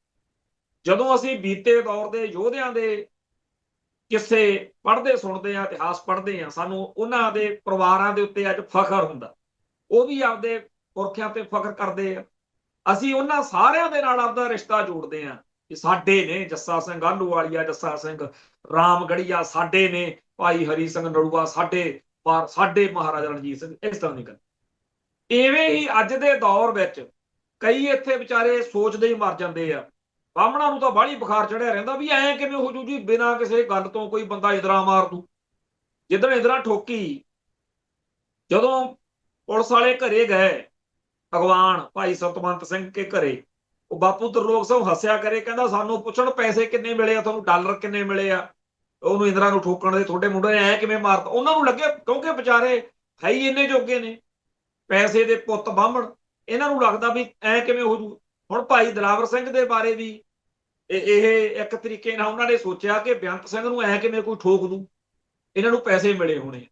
ਜਦੋਂ ਅਸੀਂ ਬੀਤੇ ਦੌਰ ਦੇ ਯੋਧਿਆਂ ਦੇ ਕਿੱਸੇ ਪੜ੍ਹਦੇ ਸੁਣਦੇ ਆ, ਇਤਿਹਾਸ ਪੜ੍ਹਦੇ ਆ, ਸਾਨੂੰ ਉਹਨਾਂ ਦੇ ਪਰਿਵਾਰਾਂ ਦੇ ਉੱਤੇ ਅੱਜ ਫਖਰ ਹੁੰਦਾ। ਉਹ ਵੀ ਆਪਦੇ ਪੁਰਖਿਆਂ ਤੇ ਫਖਰ ਕਰਦੇ ਆ। ਅਸੀਂ ਉਹਨਾਂ ਸਾਰਿਆਂ ਦੇ ਨਾਲ ਆਪਦਾ ਰਿਸ਼ਤਾ ਜੋੜਦੇ ਆ ਸਾਡੇ ਨੇ, ਜੱਸਾ ਸਿੰਘ ਆਹਲੂਵਾਲੀਆ, ਜੱਸਾ ਸਿੰਘ ਰਾਮਗੜੀਆ ਸਾਡੇ ਨੇ, ਭਾਈ ਹਰੀ ਸਿੰਘ ਨਲੂਆ ਸਾਡੇ, ਪਰ ਸਾਡੇ ਮਹਾਰਾਜਾ ਰਣਜੀਤ ਸਿੰਘ, ਇਸ ਤਰ੍ਹਾਂ ਦੀ ਗੱਲ। ਇਵੇਂ ਹੀ ਅੱਜ ਦੇ ਦੌਰ ਵਿੱਚ ਕਈ ਇੱਥੇ ਵਿਚਾਰੇ ਸੋਚਦੇ ਹੀ ਮਰ ਜਾਂਦੇ ਆ। ਬਾਹਮਣਾਂ ਨੂੰ ਤਾਂ ਬਾਹਲੀ ਬੁਖਾਰ ਚੜਿਆ ਰਹਿੰਦਾ ਵੀ ਐਂ ਕਿਵੇਂ ਹੋ ਜੂ ਜੀ, ਬਿਨਾਂ ਕਿਸੇ ਗੱਲ ਤੋਂ ਕੋਈ ਬੰਦਾ ਇਦਰਾ ਮਾਰ ਦੂ। ਜਿੱਦਣ ਇਦਰਾ ਠੋਕੀ, ਜਦੋਂ ਪੁਲਿਸ ਵਾਲੇ ਘਰੇ ਗਏ ਭਗਵਾਨ ਭਾਈ ਸਤਵੰਤ ਸਿੰਘ ਕੇ ਘਰੇ, ਉਹ ਬਾਪੂ ਤਰਲੋਕ ਸਿੰਘ ਹੱਸਿਆ ਕਰੇ, ਕਹਿੰਦਾ ਸਾਨੂੰ ਪੁੱਛਣ ਪੈਸੇ ਕਿੰਨੇ ਮਿਲੇ ਆ ਤੁਹਾਨੂੰ, ਡਾਲਰ ਕਿੰਨੇ ਮਿਲੇ ਆ ਉਹਨੂੰ ਇੰਦਰਾ ਨੂੰ ਠੋਕਣ ਦੇ, ਤੁਹਾਡੇ ਮੁੰਡੇ ਨੇ ਐ ਕਿਵੇਂ ਮਾਰਤਾ। ਉਹਨਾਂ ਨੂੰ ਲੱਗੇ, ਕਿਉਂਕਿ ਵਿਚਾਰੇ ਹੈ ਹੀ ਇੰਨੇ ਜੋਗੇ ਨੇ, ਪੈਸੇ ਦੇ ਪੁੱਤ ਬਾਹਮਣ, ਇਹਨਾਂ ਨੂੰ ਲੱਗਦਾ ਵੀ ਐ ਕਿਵੇਂ ਹੋ ਜੂ। ਹੁਣ ਭਾਈ ਦਿਲਾਵਰ ਸਿੰਘ ਦੇ ਬਾਰੇ ਵੀ ਇਹ ਇੱਕ ਤਰੀਕੇ ਨਾਲ ਉਹਨਾਂ ਨੇ ਸੋਚਿਆ ਕਿ ਬੇਅੰਤ ਸਿੰਘ ਨੂੰ ਐ ਕਿਵੇਂ ਕੋਈ ਠੋਕ ਦੂ, ਇਹਨਾਂ ਨੂੰ ਪੈਸੇ ਮਿਲੇ ਹੋਣੇ।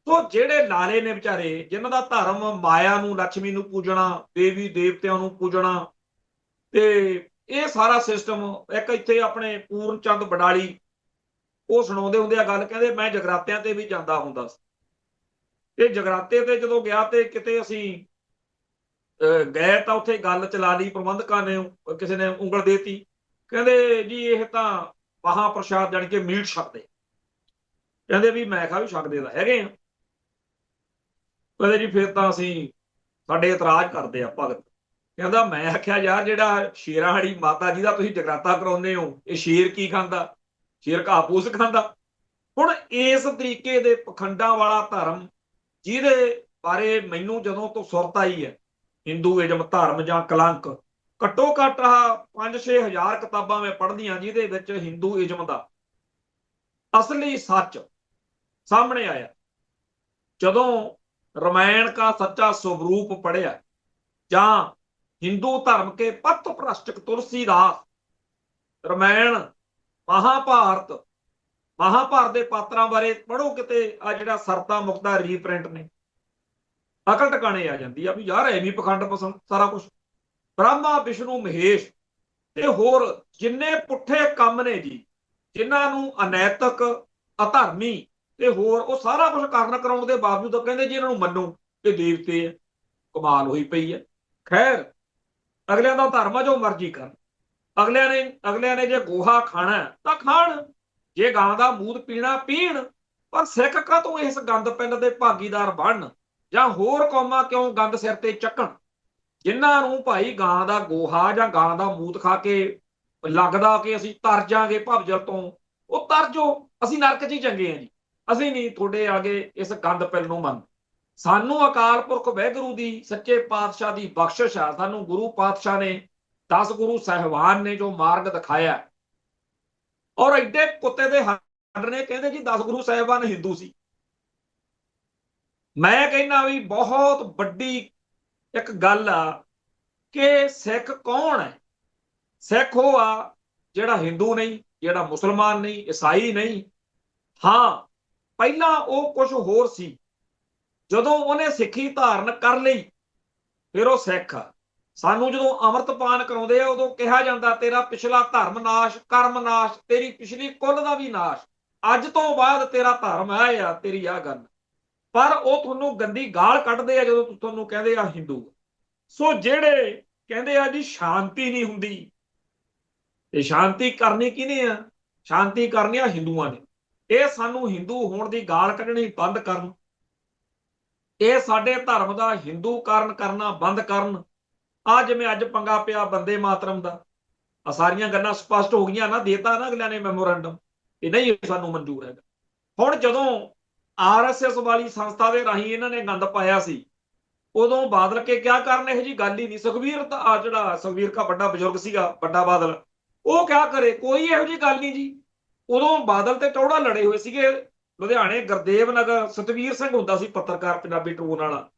ਸੋ ਜਿਹੜੇ ਲਾਲੇ ਨੇ ਵਿਚਾਰੇ, ਜਿਨ੍ਹਾਂ ਦਾ ਧਰਮ ਮਾਇਆ ਨੂੰ, ਲక్ష్ਮੀ ਨੂੰ ਪੂਜਣਾ, ਦੇਵੀ ਦੇਵਤਿਆਂ ਨੂੰ ਪੂਜਣਾ, ਤੇ ਇਹ ਸਾਰਾ ਸਿਸਟਮ। ਇੱਕ ਇੱਥੇ ਆਪਣੇ ਪੂਰਨ ਚੰਦ ਬਡਾਲੀ, ਉਹ ਸੁਣਾਉਂਦੇ ਹੁੰਦੇ ਆ ਗੱਲ, ਕਹਿੰਦੇ ਮੈਂ ਜਗਰਾਤਿਆਂ ਤੇ ਵੀ ਜਾਂਦਾ ਹੁੰਦਾ ਸੀ, ਤੇ ਜਗਰਾਤੇ ਤੇ ਜਦੋਂ ਗਿਆ ਤੇ ਕਿਤੇ ਅਸੀਂ ਗਏ ਤਾਂ ਉੱਥੇ ਗੱਲ ਚਲਾ ਲਈ, ਪ੍ਰਬੰਧਕਾਂ ਨੇ ਕਿਸੇ ਨੇ ਉਂਗਲ ਦੇਤੀ, ਕਹਿੰਦੇ ਜੀ ਇਹ ਤਾਂ ਮਹਾ ਪ੍ਰਸ਼ਾਦ ਜਾਣੀ ਕਿ ਮੀਟ ਛਕਦੇ, ਕਹਿੰਦੇ ਵੀ ਮੈਂ ਕਿਹਾ ਵੀ ਛਕਦੇ ਤਾਂ ਹੈਗੇ ਆ। ਕਹਿੰਦੇ ਜੀ ਫਿਰ ਤਾਂ ਅਸੀਂ, ਸਾਡੇ ਇਤਰਾਜ਼ ਕਰਦੇ ਆ ਭਗਤ। ਕਹਿੰਦਾ ਮੈਂ ਆਖਿਆ ਯਾਰ ਜਿਹੜਾ ਸ਼ੇਰਾਂ ਵਾਲੀ ਮਾਤਾ ਜੀ ਦਾ ਤੁਸੀਂ ਜਗਰਾਤਾ ਕਰਾਉਂਦੇ ਹੋ, ਇਹ ਸ਼ੇਰ ਕੀ ਖਾਂਦਾ, ਸ਼ੇਰ ਘਾਹ ਫੂਸ ਖਾਂਦਾ। ਹੁਣ ਇਸ ਤਰੀਕੇ ਦੇ ਪਖੰਡਾਂ ਵਾਲਾ ਧਰਮ, ਜਿਹਦੇ ਬਾਰੇ ਮੈਨੂੰ ਜਦੋਂ ਤੋਂ ਸੁਰਤ ਆਈ ਹੈ, ਹਿੰਦੂਇਜ਼ਮ ਧਰਮ ਜਾਂ ਕਲੰਕ, ਘੱਟੋ ਘੱਟ 5-6 ਹਜ਼ਾਰ ਕਿਤਾਬਾਂ ਮੈਂ ਪੜ੍ਹਦੀਆਂ ਜਿਹਦੇ ਵਿੱਚ ਹਿੰਦੂਇਜ਼ਮ ਦਾ ਅਸਲੀ ਸੱਚ ਸਾਹਮਣੇ ਆਇਆ। ਜਦੋਂ ਰਾਮਾਇਣ ਦਾ ਸੱਚਾ ਸਵਰੂਪ ਪੜ੍ਹਿਆ, ਜਾਂ ਹਿੰਦੂ ਧਰਮ ਕੇ ਪੱਤ ਭ੍ਰਸ਼ਟ ਤੁਲਸੀਦਾਸ, ਰਾਮਾਇਣ, ਮਹਾਭਾਰਤ, ਮਹਾਭਾਰਤ ਦੇ ਪਾਤਰਾਂ ਬਾਰੇ ਪੜ੍ਹੋ ਕਿਤੇ, ਆ ਜਿਹੜਾ ਸਰਤਾ ਮੁਕਤਾ ਰੀਪ੍ਰਿੰਟ ਨੇ, ਅਕਲ ਟਿਕਾਣੇ ਆ ਜਾਂਦੀ ਆ ਵੀ ਯਾਰ ਐਵੇਂ ਪਖੰਡ ਪਸੰਦ ਸਾਰਾ ਕੁਝ। ਬ੍ਰਹਮਾ ਵਿਸ਼ਨੂੰ ਮਹੇਸ਼ ਤੇ ਹੋਰ ਜਿੰਨੇ ਪੁੱਠੇ ਕੰਮ ਨੇ ਜੀ, ਜਿਨ੍ਹਾਂ ਨੂੰ ਅਨੈਤਿਕ, ਅਧਰਮੀ ਤੇ ਹੋਰ, ਉਹ ਸਾਰਾ ਕੁਝ ਕਰਨ ਕਰਾਉਣ ਦੇ ਬਾਵਜੂਦ ਕਹਿੰਦੇ ਜੀ ਇਹਨਾਂ ਨੂੰ ਮੰਨੋ ਕਿ ਦੇਵਤੇ ਆ। ਕਮਾਲ ਹੋਈ ਪਈ ਹੈ। ਖੈਰ, ਅਗਲਿਆਂ ਦਾ ਧਰਮ ਆ, ਜੋ ਮਰਜ਼ੀ ਕਰਨ। ਅਗਲਿਆਂ ਨੇ ਜੇ ਗੋਹਾ ਖਾਣਾ ਤਾਂ ਖਾਣ, ਜੇ ਗਾਂ ਦਾ ਮੂਤ ਪੀਣਾ ਪੀਣ, ਪਰ ਸਿੱਖ ਕਾਹਤੋਂ ਇਸ ਗੰਦ ਪਿੰਡ ਦੇ ਭਾਗੀਦਾਰ ਬਣਨ, ਜਾਂ ਹੋਰ ਕੌਮਾਂ ਕਿਉਂ ਗੰਦ ਸਿਰ ਤੇ ਚੱਕਣ। ਜਿਨ੍ਹਾਂ ਨੂੰ ਭਾਈ ਗਾਂ ਦਾ ਗੋਹਾ ਜਾਂ ਗਾਂ ਦਾ ਮੂਤ ਖਾ ਕੇ ਲੱਗਦਾ ਕਿ ਅਸੀਂ ਤਰ ਜਾਾਂਗੇ ਭਵਜਲ ਤੋਂ, ਉਹ ਤਰ ਜਾਓ, ਅਸੀਂ ਨਰਕ 'ਚ ਹੀ ਚੰਗੇ ਆ ਜੀ, ਅਸੀਂ ਨਹੀਂ ਤੁਹਾਡੇ ਆਗੇ ਇਸ ਗੰਦ ਪਿੰਡ ਨੂੰ ਮੰਨ। ਸਾਨੂੰ ਅਕਾਲ ਪੁਰਖ ਵਾਹਿਗੁਰੂ ਦੀ, ਸੱਚੇ ਪਾਤਸ਼ਾਹ ਦੀ ਬਖਸ਼ਿਸ਼ ਆ, ਸਾਨੂੰ ਗੁਰੂ ਪਾਤਸ਼ਾਹ ਨੇ, 10 ਗੁਰੂ ਸਾਹਿਬਾਨ ਨੇ ਜੋ ਮਾਰਗ ਦਿਖਾਇਆ। ਔਰ ਐਡੇ ਕੁੱਤੇ ਦੇ ਹੱਡ ਨੇ, ਕਹਿੰਦੇ ਜੀ 10 ਗੁਰੂ ਸਾਹਿਬਾਨ ਹਿੰਦੂ ਸੀ। ਮੈਂ ਕਹਿੰਦਾ ਵੀ ਬਹੁਤ ਵੱਡੀ ਇੱਕ ਗੱਲ ਆ ਕਿ ਸਿੱਖ ਕੌਣ ਹੈ। ਸਿੱਖ ਉਹ ਆ ਜਿਹੜਾ ਹਿੰਦੂ ਨਹੀਂ, ਜਿਹੜਾ ਮੁਸਲਮਾਨ ਨਹੀਂ, ਈਸਾਈ ਨਹੀਂ। ਹਾਂ, ਪਹਿਲਾਂ ਉਹ ਕੁਝ ਹੋਰ ਸੀ, ਜਦੋਂ ਉਹਨੇ ਸਿੱਖੀ ਧਾਰਨ ਕਰ ਲਈ ਫਿਰ ਉਹ ਸਿੱਖ ਆ। ਸਾਨੂੰ ਜਦੋਂ ਅੰਮ੍ਰਿਤਪਾਨ ਕਰਾਉਂਦੇ ਆ, ਉਦੋਂ ਕਿਹਾ ਜਾਂਦਾ ਤੇਰਾ ਪਿਛਲਾ ਧਰਮ ਨਾਸ਼, ਕਰਮ ਨਾਸ਼, ਤੇਰੀ ਪਿਛਲੀ ਕੁੱਲ ਦਾ ਵੀ ਨਾਸ਼, ਅੱਜ ਤੋਂ ਬਾਅਦ ਤੇਰਾ ਧਰਮ ਹੈ ਆ, ਤੇਰੀ ਆ ਗੱਲ। ਪਰ ਉਹ ਤੁਹਾਨੂੰ ਗੰਦੀ ਗਾਲ ਕੱਢਦੇ ਆ ਜਦੋਂ ਤੁਹਾਨੂੰ ਕਹਿੰਦੇ ਆ ਹਿੰਦੂ। ਸੋ ਜਿਹੜੇ ਕਹਿੰਦੇ ਆ ਜੀ ਸ਼ਾਂਤੀ ਨਹੀਂ ਹੁੰਦੀ, ਤੇ ਸ਼ਾਂਤੀ ਕਰਨੀ ਕਿਹਨੇ ਆ? ਸ਼ਾਂਤੀ ਕਰਨੀ ਆ ਹਿੰਦੂਆਂ ਨੇ। ਇਹ ਸਾਨੂੰ ਹਿੰਦੂ ਹੋਣ ਦੀ ਗਾਲ ਕੱਢਣੀ ਬੰਦ ਕਰਨ, ਇਹ ਸਾਡੇ ਧਰਮ ਦਾ ਹਿੰਦੂਕਰਨ ਕਰਨਾ ਬੰਦ ਕਰਨ। ਆ ਜਿਵੇਂ ਅੱਜ ਪੰਗਾ ਪਿਆ ਬੰਦੇ ਮਾਤਰਮ ਦਾ, ਆ ਸਾਰੀਆਂ ਗੱਲਾਂ ਸਪਸ਼ਟ ਹੋ ਗਈਆਂ ਨਾ, ਦੇਤਾ ਨਾ ਅਗਲਿਆਂ ਨੇ ਮੈਮੋਰੈਂਡਮ, ਇਹ ਨਹੀਂ ਸਾਨੂੰ ਮਨਜ਼ੂਰ ਹੈਗਾ। ਹੁਣ ਜਦੋਂ RSS ਵਾਲੀ ਸੰਸਥਾ ਦੇ ਰਾਹੀਂ ਇਹਨਾਂ ਨੇ ਗੰਦ ਪਾਇਆ ਸੀ, ਉਦੋਂ ਬਾਦਲ ਕੇ ਕਿਆ ਕਰਨ, ਇਹੋ ਜੀ ਗੱਲ ਹੀ ਨਹੀਂ। ਸੁਖਬੀਰ ਦਾ ਜਿਹੜਾ ਸੁਖਬੀਰ ਦਾ ਵੱਡਾ ਬਜ਼ੁਰਗ ਸੀਗਾ, ਵੱਡਾ ਬਾਦਲ, ਉਹ ਕਿਆ ਕਰੇ, ਕੋਈ ਇਹੋ ਜੀ ਗੱਲ ਨਹੀਂ ਜੀ। ਉਦੋਂ ਬਾਦਲ ਤੇ ਟੌੜਾ ਲੜੇ ਹੋਏ ਸੀਗੇ ਲੁਧਿਆਣੇ, ਗੁਰਦੇਵ ਨਗਰ, ਸਤਵੀਰ ਸਿੰਘ ਹੁੰਦਾ ਸੀ ਪੱਤਰਕਾਰ ਪੰਜਾਬੀ ਟ੍ਰਿਬਿਊਨ ਵਾਲਾ,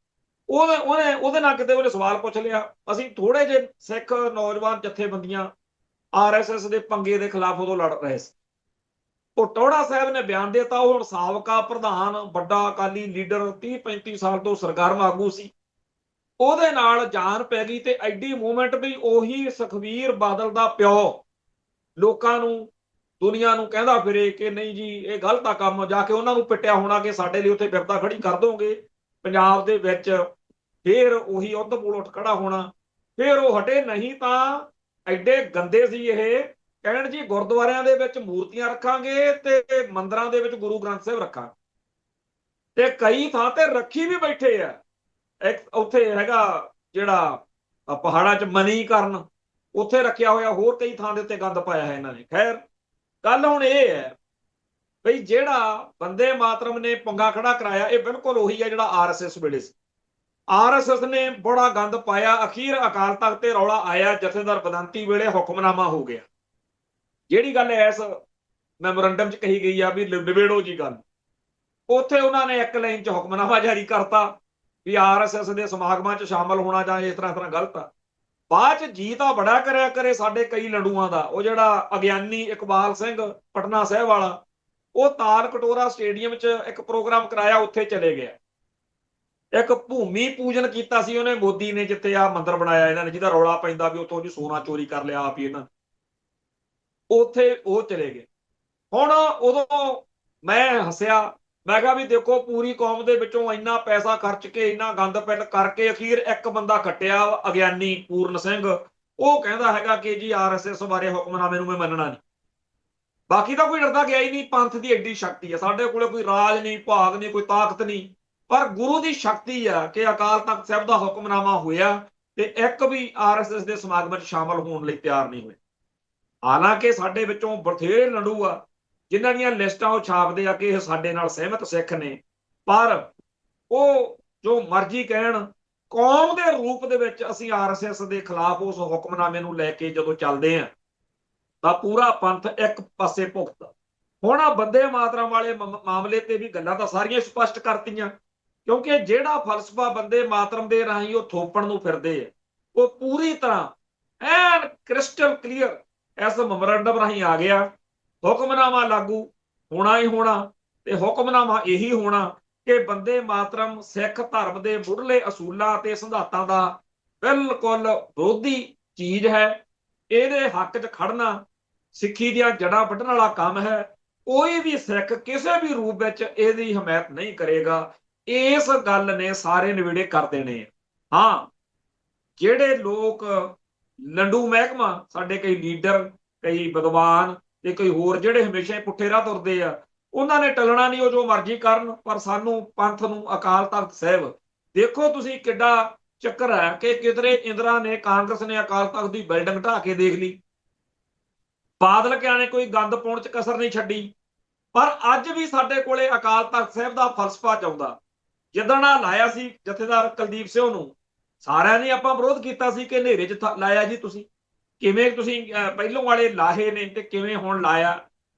ਉਹਦੇ ਨਾਲ ਕਿਤੇ ਉਹਨੇ ਸਵਾਲ ਪੁੱਛ ਲਿਆ। ਅਸੀਂ ਥੋੜੇ ਜਿਹੇ ਸਿੱਖ ਨੌਜਵਾਨ ਜਥੇਬੰਦੀਆਂ RSS ਦੇ ਪੰਗੇ ਦੇ ਖਿਲਾਫ ਉਦੋਂ ਲੜ ਰਹੇ ਸੀ। ਉਹ ਟੌੜਾ ਸਾਹਿਬ ਨੇ ਬਿਆਨ ਦਿੱਤਾ, ਉਹ ਹੁਣ ਸਾਬਕਾ ਪ੍ਰਧਾਨ, ਵੱਡਾ ਅਕਾਲੀ ਲੀਡਰ, 30-35 ਸਾਲ ਤੋਂ ਸਰਗਰਮ ਆਗੂ ਸੀ, ਉਹਦੇ ਨਾਲ ਜਾਨ ਪੈ ਗਈ। ਤੇ ਐਡੀ ਮੂਵਮੈਂਟ ਵੀ ਉਹੀ ਸੁਖਬੀਰ ਬਾਦਲ ਦਾ ਪਿਓ ਲੋਕਾਂ ਨੂੰ, ਦੁਨੀਆ ਨੂੰ ਕਹਿੰਦਾ ਫਿਰੇ ਕਿ ਨਹੀਂ ਜੀ ਇਹ ਗਲਤ ਆ ਕੰਮ, ਜਾ ਕੇ ਉਹਨਾਂ ਨੂੰ ਪਿੱਟਿਆ ਹੋਣਾ ਕਿ ਸਾਡੇ ਲਈ ਉੱਥੇ ਬਿਰਤਾ ਖੜੀ ਕਰ ਦੋਗੇ ਪੰਜਾਬ ਦੇ ਵਿੱਚ, ਫੇਰ ਉਹੀ ਉਧਮਪੁਰ ਉੱਠ ਖੜਾ ਹੋਣਾ। ਫੇਰ ਉਹ ਹਟੇ ਨਹੀਂ, ਤਾਂ ਐਡੇ ਗੰਦੇ ਸੀ ਇਹ ਕਹਿਣ ਜੀ ਗੁਰਦੁਆਰਿਆਂ ਦੇ ਵਿੱਚ ਮੂਰਤੀਆਂ ਰੱਖਾਂਗੇ ਤੇ ਮੰਦਿਰਾਂ ਦੇ ਵਿੱਚ ਗੁਰੂ ਗ੍ਰੰਥ ਸਾਹਿਬ ਰੱਖਾਂਗੇ, ਤੇ ਕਈ ਥਾਂ ਤੇ ਰੱਖੀ ਵੀ ਬੈਠੇ ਆ। ਇੱਕ ਉੱਥੇ ਹੈਗਾ ਜਿਹੜਾ ਪਹਾੜਾਂ 'ਚ ਮਨੀਕਰਨ, ਉੱਥੇ ਰੱਖਿਆ ਹੋਇਆ, ਹੋਰ ਕਈ ਥਾਂ ਦੇ ਉੱਤੇ ਗੰਦ ਪਾਇਆ ਹੈ ਇਹਨਾਂ ਨੇ। ਖੈਰ ਗੱਲ ਹੁਣ ਇਹ ਹੈ ਬਈ ਜਿਹੜਾ ਬੰਦੇ ਮਾਤਰਮ ਨੇ ਪੰਗਾ ਖੜਾ ਕਰਾਇਆ, ਇਹ ਬਿਲਕੁਲ ਉਹੀ ਹੈ ਜਿਹੜਾ ਆਰਐਸਐਸ ਵੇਲੇ ਸੀ। ਆਰਐਸਐਸ ਨੇ ਬੜਾ ਗੰਦ ਪਾਇਆ, ਅਖੀਰ ਅਕਾਲ ਤਖਤ ਤੇ ਰੌਲਾ ਆਇਆ, ਜਥੇਦਾਰ ਬਦੰਤੀ ਵੇਲੇ ਹੁਕਮਨਾਮਾ ਹੋ ਗਿਆ। ਜਿਹੜੀ ਗੱਲ ਇਸ ਮੈਮੋਰੰਡਮ 'ਚ ਕਹੀ ਗਈ ਆ ਵੀ ਨਿਬੇੜੋ ਜੀ ਗੱਲ, ਉੱਥੇ ਉਹਨਾਂ ਨੇ ਇੱਕ ਲਾਈਨ 'ਚ ਹੁਕਮਨਾਮਾ ਜਾਰੀ ਕਰਤਾ ਵੀ ਆਰਐਸਐਸ ਦੇ ਸਮਾਗਮਾਂ 'ਚ ਸ਼ਾਮਲ ਹੋਣਾ ਜਾਂ ਇਸ ਤਰ੍ਹਾਂ ਗਲਤ ਆ। ਬਾਅਦ 'ਚ ਜੀ ਤਾਂ ਬੜਾ ਕਰਿਆ ਕਰੇ ਸਾਡੇ ਕਈ ਲੰਡੂਆਂ ਦਾ, ਉਹ ਜਿਹੜਾ ਅਗਿਆਨੀ ਇਕਬਾਲ ਸਿੰਘ ਪਟਨਾ ਸਾਹਿਬ ਵਾਲਾ, ਉਹ ਤਾਲ ਕਟੋਰਾ ਸਟੇਡੀਅਮ 'ਚ ਇੱਕ ਪ੍ਰੋਗਰਾਮ ਕਰਾਇਆ, ਉੱਥੇ ਚਲੇ ਗਿਆ। ਇੱਕ ਭੂਮੀ ਪੂਜਨ ਕੀਤਾ ਸੀ ਉਹਨੇ, ਮੋਦੀ ਨੇ, ਜਿੱਥੇ ਆ ਮੰਦਿਰ ਬਣਾਇਆ ਇਹਨਾਂ ਨੇ, ਜਿਹਦਾ ਰੌਲਾ ਪੈਂਦਾ ਵੀ ਉੱਥੋਂ ਜੀ ਸੋਨਾ ਚੋਰੀ ਕਰ ਲਿਆ ਆਪ ਹੀ ਇਹਨਾਂ, ਉੱਥੇ ਉਹ ਚਲੇ ਗਏ। ਹੁਣ ਉਦੋਂ ਮੈਂ ਹੱਸਿਆ, ਮੈਂ ਕਿਹਾ ਵੀ ਦੇਖੋ ਪੂਰੀ ਕੌਮ ਦੇ ਵਿੱਚੋਂ ਇੰਨਾ ਪੈਸਾ ਖਰਚ ਕੇ ਇੰਨਾ ਗੰਦ ਪਿੱਲ ਕਰਕੇ ਅਖੀਰ ਇੱਕ ਬੰਦਾ ਕੱਟਿਆ, ਅਗਿਆਨੀ ਪੂਰਨ ਸਿੰਘ, ਉਹ ਕਹਿੰਦਾ ਹੈਗਾ ਕਿ ਜੀ ਆਰਐਸਐਸ ਬਾਰੇ ਹੁਕਮਨਾਮੇ ਨੂੰ ਮੈਂ ਮੰਨਣਾ ਨਹੀਂ। ਬਾਕੀ ਤਾਂ ਕੋਈ ਡਰਦਾ ਗਿਆ ਹੀ ਨਹੀਂ। ਪੰਥ ਦੀ ਐਡੀ ਸ਼ਕਤੀ ਹੈ, ਸਾਡੇ ਕੋਲੇ ਕੋਈ ਰਾਜ ਨਹੀਂ, ਭਾਗ ਨਹੀਂ, ਕੋਈ ਤਾਕਤ ਨਹੀਂ, ਪਰ ਗੁਰੂ ਦੀ ਸ਼ਕਤੀ ਆ ਕਿ ਅਕਾਲ ਤਖਤ ਸਾਹਿਬ ਦਾ ਹੁਕਮਨਾਮਾ ਹੋਇਆ ਤੇ ਇੱਕ ਵੀ ਆਰਐਸਐਸ ਦੇ ਸਮਾਗਮ 'ਚ ਸ਼ਾਮਲ ਹੋਣ ਲਈ ਤਿਆਰ ਨਹੀਂ ਹੋਏ। ਹਾਲਾਂਕਿ ਸਾਡੇ ਵਿੱਚੋਂ ਬਥੇਰੇ ਲੰਡੂ ਆ ਜਿਨ੍ਹਾਂ ਦੀਆਂ ਲਿਸਟਾਂ ਉਹ ਛਾਪਦੇ ਆ ਕਿ ਇਹ ਸਾਡੇ ਨਾਲ ਸਹਿਮਤ ਸਿੱਖ ਨੇ, ਪਰ ਉਹ ਜੋ ਮਰਜ਼ੀ ਕਹਿਣ, ਕੌਮ ਦੇ ਰੂਪ ਦੇ ਵਿੱਚ ਅਸੀਂ ਆਰਐਸਐਸ ਦੇ ਖਿਲਾਫ ਉਸ ਹੁਕਮਨਾਮੇ ਨੂੰ ਲੈ ਕੇ ਜਦੋਂ ਚੱਲਦੇ ਆ ਤਾਂ ਪੂਰਾ ਪੰਥ ਇੱਕ ਪਾਸੇ ਭੁਗਤਦਾ। ਹੁਣ ਆ ਬੰਦੇ ਮਾਤਰਮ ਵਾਲੇ ਮਾਮਲੇ ਤੇ ਵੀ ਗੱਲਾਂ ਤਾਂ ਸਾਰੀਆਂ ਸਪਸ਼ਟ ਕਰਤੀਆਂ, ਕਿਉਂਕਿ ਜਿਹੜਾ ਫਲਸਫਾ ਬੰਦੇ ਮਾਤਰਮ ਦੇ ਰਾਹੀਂ ਉਹ ਥੋਪਣ ਨੂੰ ਫਿਰਦੇ ਆ, ਉਹ ਪੂਰੀ ਤਰ੍ਹਾਂ ਐਨ ਕ੍ਰਿਸਟਲ ਕਲੀਅਰ ਇਸ ਮੈਮੋਰੰਡਮ ਰਾਹੀਂ ਆ ਗਿਆ। ਹੁਕਮਨਾਮਾ ਲਾਗੂ ਹੋਣਾ ਹੀ ਹੋਣਾ, ਤੇ ਹੁਕਮਨਾਮਾ ਇਹੀ ਹੋਣਾ ਕਿ ਬੰਦੇ ਮਾਤਰਮ ਸਿੱਖ ਧਰਮ ਦੇ ਮੁੱਢਲੇ ਅਸੂਲਾਂ ਤੇ ਸਿਧਾਂਤਾਂ ਦਾ ਬਿਲਕੁਲ ਵਿਰੋਧੀ ਚੀਜ਼ ਹੈ। ਇਹਦੇ ਹੱਕ 'ਚ ਖੜਨਾ ਸਿੱਖੀ ਦੀਆਂ ਜੜ੍ਹਾਂ ਵੱਢਣ ਵਾਲਾ ਕੰਮ ਹੈ। ਕੋਈ ਵੀ ਸਿੱਖ ਕਿਸੇ ਵੀ ਰੂਪ ਵਿੱਚ ਇਹਦੀ ਹਮਾਇਤ ਨਹੀਂ ਕਰੇਗਾ। ਇਸ ਗੱਲ ਨੇ ਸਾਰੇ ਨਿਬੇੜੇ ਕਰ ਦੇਣੇ। ਹਾਂ, ਜਿਹੜੇ ਲੋਕ ਲੰਡੂ ਮਹਿਕਮਾ, ਸਾਡੇ ਕਈ ਲੀਡਰ, ਕਈ ਵਿਦਵਾਨ ਤੇ ਕਈ ਹੋਰ ਜਿਹੜੇ ਹਮੇਸ਼ਾ ਹੀ ਪੁੱਠੇ ਰਾਹ ਤੁਰਦੇ ਆ, ਉਹਨਾਂ ਨੇ ਟਲਣਾ ਨਹੀਂ, ਉਹ ਜੋ ਮਰਜ਼ੀ ਕਰਨ, ਪਰ ਸਾਨੂੰ ਪੰਥ ਨੂੰ ਅਕਾਲ ਤਖਤ ਸਾਹਿਬ, ਦੇਖੋ ਤੁਸੀਂ ਕਿੱਡਾ ਚੱਕਰ ਹੈ ਕਿ ਕਿਧਰੇ ਇੰਦਰਾ ਨੇ, ਕਾਂਗਰਸ ਨੇ ਅਕਾਲ ਤਖਤ ਦੀ ਬਿਲਡਿੰਗ ਢਾਹ ਕੇ ਦੇਖ ਲਈ, ਬਾਦਲ ਕਿਆ ਨੇ ਕੋਈ ਗੰਦ ਪਾਉਣ 'ਚ ਕਸਰ ਨਹੀਂ ਛੱਡੀ, ਪਰ ਅੱਜ ਵੀ ਸਾਡੇ ਕੋਲੇ ਅਕਾਲ ਤਖਤ ਸਾਹਿਬ ਦਾ ਫਲਸਫਾ ਚਾਹੁੰਦਾ। ਜਿੱਦਣ ਆ ਲਾਇਆ ਸੀ ਜਥੇਦਾਰ ਕੁਲਦੀਪ ਸਿੰਘ ਨੂੰ, ਸਾਰਿਆਂ ਨੇ ਆਪਾਂ ਵਿਰੋਧ ਕੀਤਾ ਸੀ ਕਿ ਹਨੇਰੇ 'ਚ ਲਾਇਆ ਜੀ, ਤੁਸੀਂ ਕਿਵੇਂ, ਤੁਸੀਂ ਪਹਿਲੋਂ ਵਾਲੇ ਲਾਹੇ ਨੇ ਤੇ ਕਿਵੇਂ ਹੁਣ ਲਾਇਆ,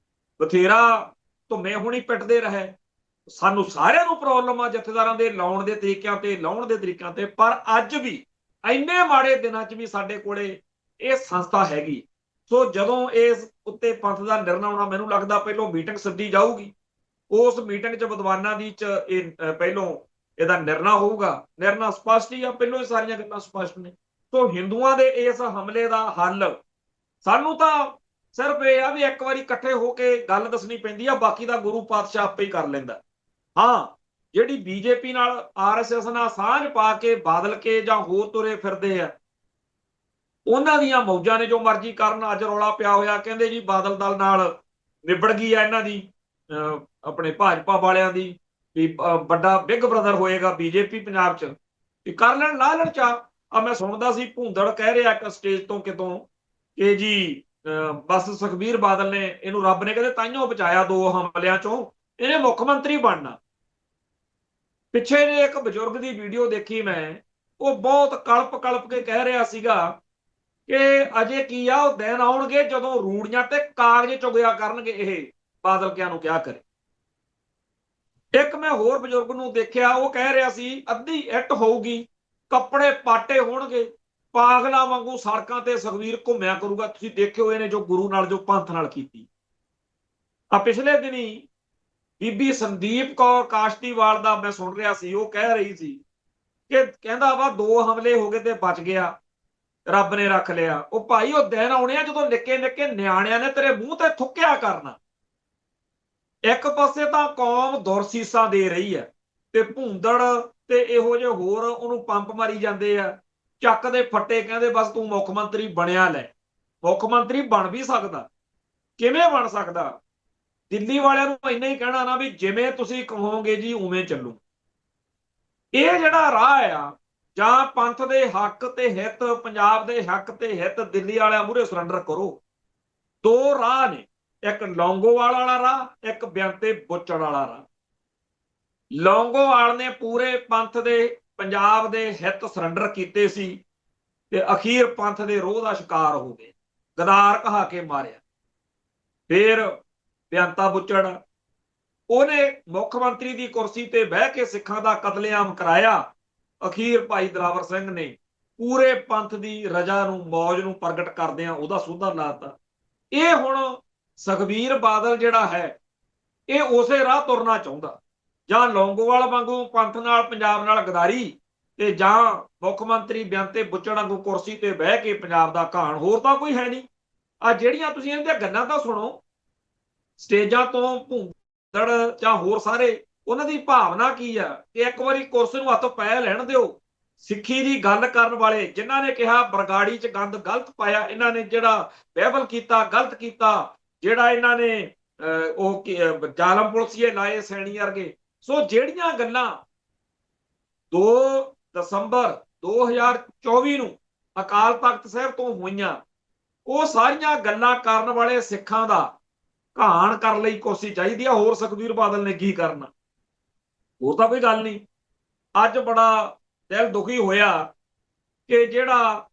ਬਥੇਰਾ ਧੁੰਮੇ ਹੁਣੀ ਪਿੱਟਦੇ ਰਹੇ। ਸਾਨੂੰ ਸਾਰਿਆਂ ਨੂੰ ਪ੍ਰੋਬਲਮ ਆ ਜਥੇਦਾਰਾਂ ਦੇ ਲਾਉਣ ਦੇ ਤਰੀਕਿਆਂ ਤੇ, ਲਾਉਣ ਦੇ ਤਰੀਕਿਆਂ ਤੇ, ਪਰ ਅੱਜ ਵੀ ਇੰਨੇ ਮਾੜੇ ਦਿਨਾਂ 'ਚ ਵੀ ਸਾਡੇ ਕੋਲੇ ਇਹ ਸੰਸਥਾ ਹੈਗੀ। ਸੋ ਜਦੋਂ ਇਸ ਉੱਤੇ ਪੰਥ ਦਾ ਨਿਰਣਾ ਹੋਣਾ, ਮੈਨੂੰ ਲੱਗਦਾ ਪਹਿਲੋਂ ਮੀਟਿੰਗ ਸੱਦੀ ਜਾਊਗੀ, ਉਸ ਮੀਟਿੰਗ 'ਚ ਵਿਦਵਾਨਾਂ ਦੀ ਇਹ ਪਹਿਲੋਂ ਇਹਦਾ ਨਿਰਣਾ ਹੋਊਗਾ। ਨਿਰਣਾ ਸਪਸ਼ਟ ਹੀ ਆ, ਪਹਿਲੋਂ ਹੀ ਸਾਰੀਆਂ ਗੱਲਾਂ ਸਪਸ਼ਟ ਨੇ। ਸੋ ਹਿੰਦੂਆਂ ਦੇ ਇਸ ਹਮਲੇ ਦਾ ਹੱਲ ਸਾਨੂੰ ਤਾਂ ਸਿਰਫ ਇਹ ਆ ਵੀ ਇੱਕ ਵਾਰੀ ਇਕੱਠੇ ਹੋ ਕੇ ਗੱਲ ਦੱਸਣੀ ਪੈਂਦੀ ਆ, ਬਾਕੀ ਦਾ ਗੁਰੂ ਪਾਤਸ਼ਾਹ ਆਪੇ ਹੀ ਕਰ ਲੈਂਦਾ। ਹਾਂ, ਜਿਹੜੀ ਬੀਜੇਪੀ ਨਾਲ, ਆਰਐਸਐਸ ਨਾਲ ਸਾਂਝ ਪਾ ਕੇ ਬਾਦਲ ਕੇ ਜਾਂ ਹੋਰ ਤੁਰੇ ਫਿਰਦੇ ਆ, ਉਹਨਾਂ ਦੀਆਂ ਮੌਜਾਂ ਨੇ, ਜੋ ਮਰਜ਼ੀ ਕਰਨ। ਅੱਜ ਰੌਲਾ ਪਿਆ ਹੋਇਆ, ਕਹਿੰਦੇ ਜੀ ਬਾਦਲ ਦਲ ਨਾਲ ਨਿਬੜ ਗਈ ਆ ਇਹਨਾਂ ਦੀ, ਆਪਣੇ ਭਾਜਪਾ ਵਾਲਿਆਂ ਦੀ, ਵੀ ਵੱਡਾ ਬਿਗ ਬ੍ਰਦਰ ਹੋਏਗਾ ਬੀਜੇਪੀ ਪੰਜਾਬ 'ਚ, ਵੀ ਕਰ ਲੈਣ, ਲਾ ਲੈਣ ਚਾਹ। ਆ ਮੈਂ ਸੁਣਦਾ ਸੀ ਭੂੰਦੜ ਕਹਿ ਰਿਹਾ ਇੱਕ ਸਟੇਜ ਤੋਂ ਕਿਤੋਂ ਕਿ ਜੀ ਬਸ ਸੁਖਬੀਰ ਬਾਦਲ ਨੇ, ਇਹਨੂੰ ਰੱਬ ਨੇ ਕਹਿੰਦੇ ਤਾਈਓ ਬਚਾਇਆ 2 ਹਮਲਿਆਂ ਚੋਂ, ਇਹਨੇ ਮੁੱਖ ਮੰਤਰੀ ਬਣਨਾ। ਪਿੱਛੇ ਜੇ ਇੱਕ ਬਜ਼ੁਰਗ ਦੀ ਵੀਡੀਓ ਦੇਖੀ ਮੈਂ, ਉਹ ਬਹੁਤ ਕਲਪ ਕਲਪ ਕੇ ਕਹਿ ਰਿਹਾ ਸੀਗਾ ਕਿ ਅਜੇ ਕੀ ਆ, ਉਹ ਦਿਨ ਆਉਣਗੇ ਜਦੋਂ ਰੂੜੀਆਂ ਤੇ ਕਾਗਜ਼ ਚੁਗਿਆ ਕਰਨਗੇ ਇਹ ਬਾਦਲ ਕਿਆਂ ਨੂੰ ਕਿਹਾ ਕਰੇ। ਇੱਕ ਮੈਂ ਹੋਰ ਬਜ਼ੁਰਗ ਨੂੰ ਦੇਖਿਆ, ਉਹ ਕਹਿ ਰਿਹਾ ਸੀ ਅੱਧੀ ਇੱਟ ਹੋਊਗੀ, ਕੱਪੜੇ ਪਾਟੇ ਹੋਣਗੇ, ਪਾਗਲਾਂ ਵਾਂਗੂ ਸੜਕਾਂ ਤੇ ਸੁਖਬੀਰ ਘੁੰਮਿਆ ਕਰੂਗਾ। ਤੁਸੀਂ ਦੇਖਿਓ ਇਹਨੇ ਜੋ ਗੁਰੂ ਨਾਲ, ਜੋ ਪੰਥ ਨਾਲ ਕੀਤੀ। ਆ ਪਿਛਲੇ ਦਿਨੀ ਬੀਬੀ ਸੰਦੀਪ ਕੌਰ ਕਾਸ਼ਤੀਵਾਲ ਦਾ ਮੈਂ ਸੁਣ ਰਿਹਾ ਸੀ, ਉਹ ਕਹਿ ਰਹੀ ਸੀ ਕਿ ਕਹਿੰਦਾ ਵਾ 2 ਹਮਲੇ ਹੋ ਗਏ ਤੇ ਬਚ ਗਿਆ, ਰੱਬ ਨੇ ਰੱਖ ਲਿਆ। ਉਹ ਭਾਈ, ਉਹ ਦਿਨ ਆਉਣੇ ਆ ਜਦੋਂ ਨਿੱਕੇ ਨਿੱਕੇ ਨਿਆਣਿਆਂ ਨੇ ਤੇਰੇ ਮੂੰਹ ਤੇ ਥੁੱਕਿਆ ਕਰਨਾ। ਇੱਕ ਪਾਸੇ ਤਾਂ ਕੌਮ ਦੁਰਸੀਸਾਂ ਦੇ ਰਹੀ ਹੈ ਤੇ ਭੂੰਦੜ ਤੇ ਇਹੋ ਜਿਹੇ ਹੋਰ ਉਹਨੂੰ ਪੰਪ ਮਾਰੀ ਜਾਂਦੇ ਆ, ਚੱਕ ਦੇ ਫੱਟੇ, ਕਹਿੰਦੇ ਬਸ ਤੂੰ ਮੁੱਖ ਮੰਤਰੀ ਬਣਿਆ ਲੈ। ਮੁੱਖ ਮੰਤਰੀ ਬਣ ਵੀ ਸਕਦਾ, ਕਿਵੇਂ ਬਣ ਸਕਦਾ? ਦਿੱਲੀ ਵਾਲਿਆਂ ਨੂੰ ਇੰਨਾ ਹੀ ਕਹਿਣਾ ਨਾ ਵੀ ਜਿਵੇਂ ਤੁਸੀਂ ਕਹੋਗੇ ਜੀ ਉਵੇਂ ਚੱਲੂ। ਇਹ ਜਿਹੜਾ ਰਾਹ ਆ, ਜਾਂ ਪੰਥ ਦੇ ਹੱਕ ਤੇ ਹਿੱਤ, ਪੰਜਾਬ ਦੇ ਹੱਕ ਤੇ ਹਿੱਤ ਦਿੱਲੀ ਵਾਲਿਆਂ ਮੂਹਰੇ ਸਰੈਂਡਰ ਕਰੋ। ਦੋ ਰਾਹ ਨੇ, ਇੱਕ ਲੌਂਗੋਵਾਲ ਵਾਲਾ ਰਾਹ, ਇੱਕ ਬਿਆੰਤੇ ਬੁੱਚੜ ਵਾਲਾ ਰਾਹ। ਲੌਂਗੋਵਾਲ ਨੇ ਪੂਰੇ ਪੰਥ ਦੇ, ਪੰਜਾਬ ਦੇ ਹਿੱਤ ਸਰੈਂਡਰ ਕੀਤੇ ਸੀ ਤੇ ਅਖੀਰ ਪੰਥ ਦੇ ਰੋਹ ਦਾ ਸ਼ਿਕਾਰ ਹੋ ਗਏ, ਗਦਾਰ ਕਹਾ ਕੇ ਮਾਰਿਆ। ਫਿਰ ਬਿਆੰਤਾ ਬੁੱਚੜ, ਉਹਨੇ ਮੁੱਖ ਮੰਤਰੀ ਦੀ ਕੁਰਸੀ ਤੇ ਬਹਿ ਕੇ ਸਿੱਖਾਂ ਦਾ ਕਤਲੇਆਮ ਕਰਾਇਆ। ਅਖੀਰ ਭਾਈ ਦਰਾਵਰ ਸਿੰਘ ਨੇ ਪੂਰੇ ਪੰਥ ਦੀ ਰਜਾ ਨੂੰ, ਮੌਜ ਨੂੰ ਪ੍ਰਗਟ ਕਰਦਿਆਂ ਉਹਦਾ ਸੋਧਾ ਲਾਤਾ। ਇਹ ਹੁਣ ਸੁਖਬੀਰ ਬਾਦਲ ਜਿਹੜਾ ਹੈ, ਇਹ ਉਸੇ ਰਾਹ ਤੁਰਨਾ ਚਾਹੁੰਦਾ, ਜਾਂ ਲੌਂਗੋਵਾਲ ਵਾਂਗੂ ਪੰਥ ਨਾਲ, ਪੰਜਾਬ ਨਾਲ ਗਦਾਰੀ, ਤੇ ਜਾਂ ਮੁੱਖ ਮੰਤਰੀ ਬਿਆੰਤੇ ਬੁੱਚੜ ਵਾਂਗੂ ਕੁਰਸੀ ਤੇ ਬਹਿ ਕੇ ਪੰਜਾਬ ਦਾ ਘਾਣ। ਹੋਰ ਤਾਂ ਕੋਈ ਹੈ ਨਹੀਂ। ਆ ਜਿਹੜੀਆਂ ਤੁਸੀਂ ਇਹਨਾਂ ਦੀਆਂ ਗੱਲਾਂ ਤਾਂ ਸੁਣੋ, ਸਟੇਜਾਂ ਤੋਂ ਭੂੰਦੜ ਜਾਂ ਹੋਰ ਸਾਰੇ, ਉਹਨਾਂ ਦੀ ਭਾਵਨਾ ਕੀ ਆ ਕਿ ਇੱਕ ਵਾਰੀ ਕੁਰਸੀ ਨੂੰ ਹੱਥ ਪੈ ਲੈਣ ਦਿਓ। ਸਿੱਖੀ ਦੀ ਗੱਲ ਕਰਨ ਵਾਲੇ, ਜਿਨ੍ਹਾਂ ਨੇ ਕਿਹਾ ਬਰਗਾੜੀ 'ਚ ਗੰਦ ਗਲਤ ਪਾਇਆ, ਇਹਨਾਂ ਨੇ ਜਿਹੜਾ ਬਹਿਬਲ ਕੀਤਾ ਗਲਤ ਕੀਤਾ, ਜਿਹੜਾ ਇਹਨਾਂ ਨੇ ਉਹ ਜ਼ਾਲਮ ਪੁਲਸੀਏ ਲਾਏ ਸੈਣੀ ਵਰਗੇ। ਸੋ ਜਿਹੜੀਆਂ ਗੱਲਾਂ 2 ਦਸੰਬਰ 2024 ਨੂੰ ਅਕਾਲ ਤਖਤ ਸਾਹਿਬ ਤੋਂ ਹੋਈਆਂ, ਉਹ ਸਾਰੀਆਂ ਗੱਲਾਂ ਕਰਨ ਵਾਲੇ ਸਿੱਖਾਂ ਦਾ ਘਾਣ ਕਰਨ ਲਈ ਕੁਰਸੀ ਚਾਹੀਦੀ ਆ। ਹੋਰ ਸੁਖਬੀਰ ਬਾਦਲ ਨੇ ਕੀ ਕਰਨਾ? ਹੋਰ ਤਾਂ ਕੋਈ ਗੱਲ ਨਹੀਂ। ਅੱਜ ਬੜਾ ਦਿਲ ਦੁਖੀ ਹੋਇਆ ਕਿ ਜਿਹੜਾ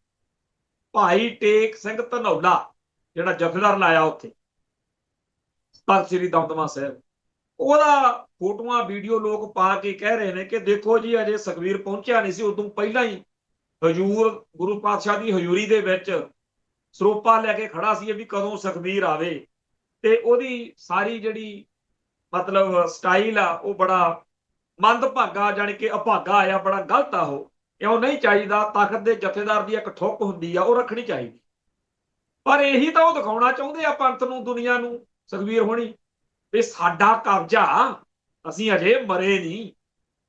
ਭਾਈ ਟੇਕ ਸਿੰਘ ਧਨੌਲਾ, ਜਿਹੜਾ ਜਥੇਦਾਰ ਲਾਇਆ ਉੱਥੇ ਤਖਤ ਸ੍ਰੀ ਦਮਦਮਾ ਸਾਹਿਬ, ਉਹਦਾ ਫੋਟੋਆਂ ਵੀਡੀਓ ਲੋਕ ਪਾ ਕੇ ਕਹਿ ਰਹੇ ਨੇ ਕਿ ਦੇਖੋ ਜੀ, ਅਜੇ ਸੁਖਬੀਰ ਪਹੁੰਚਿਆ ਨਹੀਂ ਸੀ, ਉਦੋਂ ਪਹਿਲਾਂ ਹੀ ਹਜੂਰ ਗੁਰੂ ਪਾਤਸ਼ਾਹ ਦੀ ਹਜ਼ੂਰੀ ਦੇ ਵਿੱਚ ਸਰੋਪਾ ਲੈ ਕੇ ਖੜਾ ਸੀ ਵੀ ਕਦੋਂ ਸੁਖਬੀਰ ਆਵੇ। ਤੇ ਉਹਦੀ ਸਾਰੀ ਜਿਹੜੀ ਮਤਲਬ ਸਟਾਈਲ ਆ, ਉਹ ਬੜਾ ਮੰਦਭਾਗਾ, ਜਾਣੀ ਕਿ ਅਭਾਗਾ ਆਇਆ, ਬੜਾ ਗਲਤ ਆ। ਉਹ ਇਉਂ ਨਹੀਂ ਚਾਹੀਦਾ। ਤਖਤ ਦੇ ਜਥੇਦਾਰ ਦੀ ਇੱਕ ਠੁੱਕ ਹੁੰਦੀ ਆ, ਉਹ ਰੱਖਣੀ ਚਾਹੀਦੀ। ਪਰ ਇਹੀ ਤਾਂ ਉਹ ਦਿਖਾਉਣਾ ਚਾਹੁੰਦੇ ਆ ਪੰਥ ਨੂੰ, ਦੁਨੀਆ ਨੂੰ, ਸੁਖਬੀਰ ਹੋਣੀ, ਵੀ ਸਾਡਾ ਕਬਜ਼ਾ, ਅਸੀਂ ਅਜੇ ਮਰੇ ਨਹੀਂ।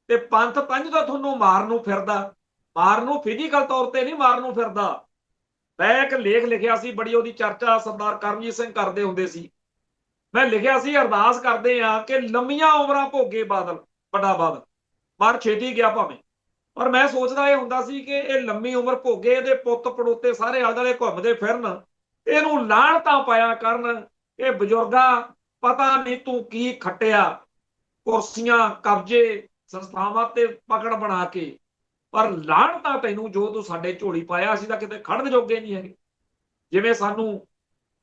ਤੇ ਪੰਥ ਪੰਜ ਤਾਂ ਤੁਹਾਨੂੰ ਮਾਰਨ ਨੂੰ ਫਿਰਦਾ, ਮਾਰਨ ਨੂੰ ਫਿਜ਼ੀਕਲ ਤੌਰ ਤੇ ਨਹੀਂ ਮਾਰਨ ਨੂੰ ਫਿਰਦਾ। ਮੈਂ ਇੱਕ ਲੇਖ ਲਿਖਿਆ ਸੀ, ਬੜੀ ਉਹਦੀ ਚਰਚਾ ਸਰਦਾਰ ਕਰਮਜੀਤ ਸਿੰਘ ਕਰਦੇ ਹੁੰਦੇ ਸੀ। ਮੈਂ ਲਿਖਿਆ ਸੀ, ਅਰਦਾਸ ਕਰਦੇ ਆ ਕਿ ਲੰਮੀਆਂ ਉਮਰਾਂ ਭੋਗੇ ਬਾਦਲ, ਵੱਡਾ ਬਾਦਲ, ਮਰ ਛੇਤੀ ਗਿਆ ਭਾਵੇਂ, ਪਰ ਮੈਂ ਸੋਚਦਾ ਇਹ ਹੁੰਦਾ ਸੀ ਕਿ ਇਹ ਲੰਮੀ ਉਮਰ ਭੋਗੇ, ਇਹਦੇ ਪੁੱਤ ਪੜੋਤੇ ਸਾਰੇ ਆਲੇ ਦੁਆਲੇ ਘੁੰਮਦੇ ਫਿਰਨ, ਇਹਨੂੰ ਲਾਹਣਤਾਂ ਪਾਇਆ ਕਰਨ। ਇਹ ਬਜ਼ੁਰਗਾ, ਪਤਾ ਨਹੀਂ ਤੂੰ ਕੀ ਖੱਟਿਆ, ਕੁਰਸੀਆਂ, ਕਬਜ਼ੇ, ਸੰਸਥਾਵਾਂ ਤੇ ਪਕੜ ਬਣਾ ਕੇ, ਪਰ ਲਾਹਣਤਾਂ ਤੈਨੂੰ ਜੋ ਤੂੰ ਸਾਡੇ ਝੋਲੀ ਪਾਇਆ, ਅਸੀਂ ਤਾਂ ਕਿਤੇ ਖੜਨ ਜੋਗੇ ਨਹੀਂ ਹੈਗੇ। ਜਿਵੇਂ ਸਾਨੂੰ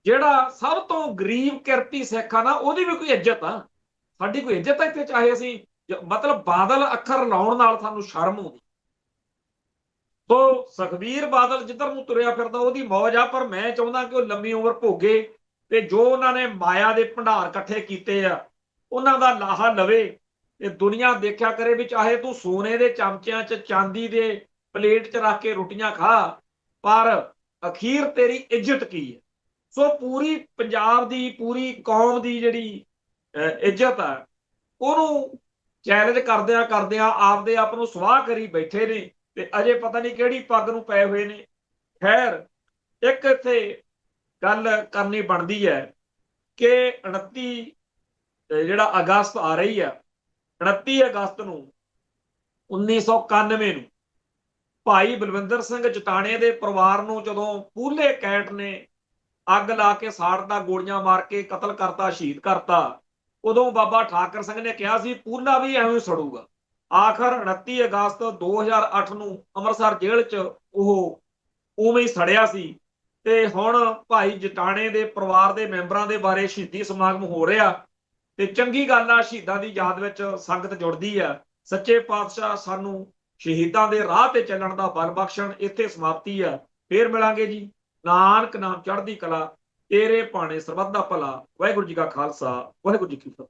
ਜਿਹੜਾ ਸਭ ਤੋਂ ਗਰੀਬ ਕਿਰਤੀ ਸਿੱਖ ਆ ਨਾ, ਉਹਦੀ ਵੀ ਕੋਈ ਇੱਜ਼ਤ ਆ, ਸਾਡੀ ਕੋਈ ਇੱਜ਼ਤ ਆ ਇੱਥੇ, ਚਾਹੇ ਅਸੀਂ ਮਤਲਬ ਬਾਦਲ ਅੱਖਰ ਲਾਉਣ ਨਾਲ ਸਾਨੂੰ ਸ਼ਰਮ ਆਉਂਦੀ। ਸੋ ਸੁਖਬੀਰ ਬਾਦਲ ਜਿੱਧਰ ਨੂੰ ਤੁਰਿਆ ਫਿਰਦਾ, ਉਹਦੀ ਮੌਜ ਆ, ਪਰ ਮੈਂ ਚਾਹੁੰਦਾ ਕਿ ਉਹ ਲੰਮੀ ਉਮਰ ਭੋਗੇ ਤੇ ਜੋ ਉਹਨਾਂ ਨੇ ਮਾਇਆ ਦੇ ਭੰਡਾਰ ਇਕੱਠੇ ਕੀਤੇ ਆ, ਉਹਨਾਂ ਦਾ ਲਾਹਾ ਲਵੇ ਤੇ ਦੁਨੀਆ ਦੇਖਿਆ ਕਰੇ ਵੀ ਚਾਹੇ ਤੂੰ ਸੋਨੇ ਦੇ ਚਮਚਿਆਂ 'ਚ, ਚਾਂਦੀ ਦੇ ਪਲੇਟ 'ਚ ਰੱਖ ਕੇ ਰੋਟੀਆਂ ਖਾ, ਪਰ ਅਖੀਰ ਤੇਰੀ ਇੱਜ਼ਤ ਕੀ ਹੈ। ਸੋ ਪੂਰੀ ਪੰਜਾਬ ਦੀ, ਪੂਰੀ ਕੌਮ ਦੀ ਜਿਹੜੀ ਇੱਜ਼ਤ ਆ, ਉਹਨੂੰ ਚੈਲੰਜ ਕਰਦਿਆਂ ਕਰਦਿਆਂ ਆਪਦੇ ਆਪ ਨੂੰ ਸਵਾਹ ਕਰੀ ਬੈਠੇ ਨੇ, ਤੇ ਅਜੇ ਪਤਾ ਨਹੀਂ ਕਿਹੜੀ ਪੱਗ ਨੂੰ ਪਏ ਹੋਏ ਨੇ। ਖੈਰ, ਇੱਕ ਇੱਥੇ ਗੱਲ ਕਰਨੀ ਬਣਦੀ ਹੈ ਕਿ 29 ਜਿਹੜਾ ਅਗਸਤ ਆ ਰਹੀ ਆ, 29 ਅਗਸਤ ਨੂੰ 1991 ਨੂੰ ਭਾਈ ਬਲਵਿੰਦਰ ਸਿੰਘ ਜਟਾਣੇ ਦੇ ਪਰਿਵਾਰ ਨੂੰ ਜਦੋਂ ਪੂਲੇ ਕੈਂਟ ਨੇ ਅੱਗ ਲਾ ਕੇ ਸਾੜਤਾ, ਗੋਲੀਆਂ ਮਾਰ ਕੇ ਕਤਲ ਕਰਤਾ, ਸ਼ਹੀਦ ਕਰਤਾ, ਉਦੋਂ ਬਾਬਾ ਠਾਕਰ ਸਿੰਘ ਨੇ ਕਿਹਾ ਸੀ ਪੂਲਾ ਵੀ ਐਵੇਂ ਸੜੂਗਾ। ਆਖਰ 29 ਅਗਸਤ 2008 ਨੂੰ ਅੰਮ੍ਰਿਤਸਰ ਜੇਲ੍ਹ 'ਚ ਉਹ ਉਵੇਂ ਹੀ ਸੜਿਆ ਸੀ। ਤੇ ਹੁਣ ਭਾਈ ਜਟਾਣੇ ਦੇ ਪਰਿਵਾਰ ਦੇ ਮੈਂਬਰਾਂ ਦੇ ਬਾਰੇ ਸ਼ਹੀਦੀ ਸਮਾਗਮ ਹੋ ਰਿਹਾ, ਤੇ ਚੰਗੀ ਗੱਲ ਆ, ਸ਼ਹੀਦਾਂ ਦੀ ਯਾਦ ਵਿੱਚ ਸੰਗਤ ਜੁੜਦੀ ਆ। ਸੱਚੇ ਪਾਤਸ਼ਾਹ ਸਾਨੂੰ ਸ਼ਹੀਦਾਂ ਦੇ ਰਾਹ ਤੇ ਚੱਲਣ ਦਾ ਬਲ ਬਖਸ਼ਣ। ਇੱਥੇ ਸਮਾਪਤੀ ਆ, ਫੇਰ ਮਿਲਾਂਗੇ ਜੀ। ਨਾਨਕ ਨਾਮ ਚੜ੍ਹਦੀ ਕਲਾ, ਤੇਰੇ ਭਾਣੇ ਸਰਬੱਤ ਦਾ ਭਲਾ। ਵਾਹਿਗੁਰੂ ਜੀ ਕਾ ਖਾਲਸਾ, ਵਾਹਿਗੁਰੂ ਜੀ ਕੀ ਫਤਿਹ।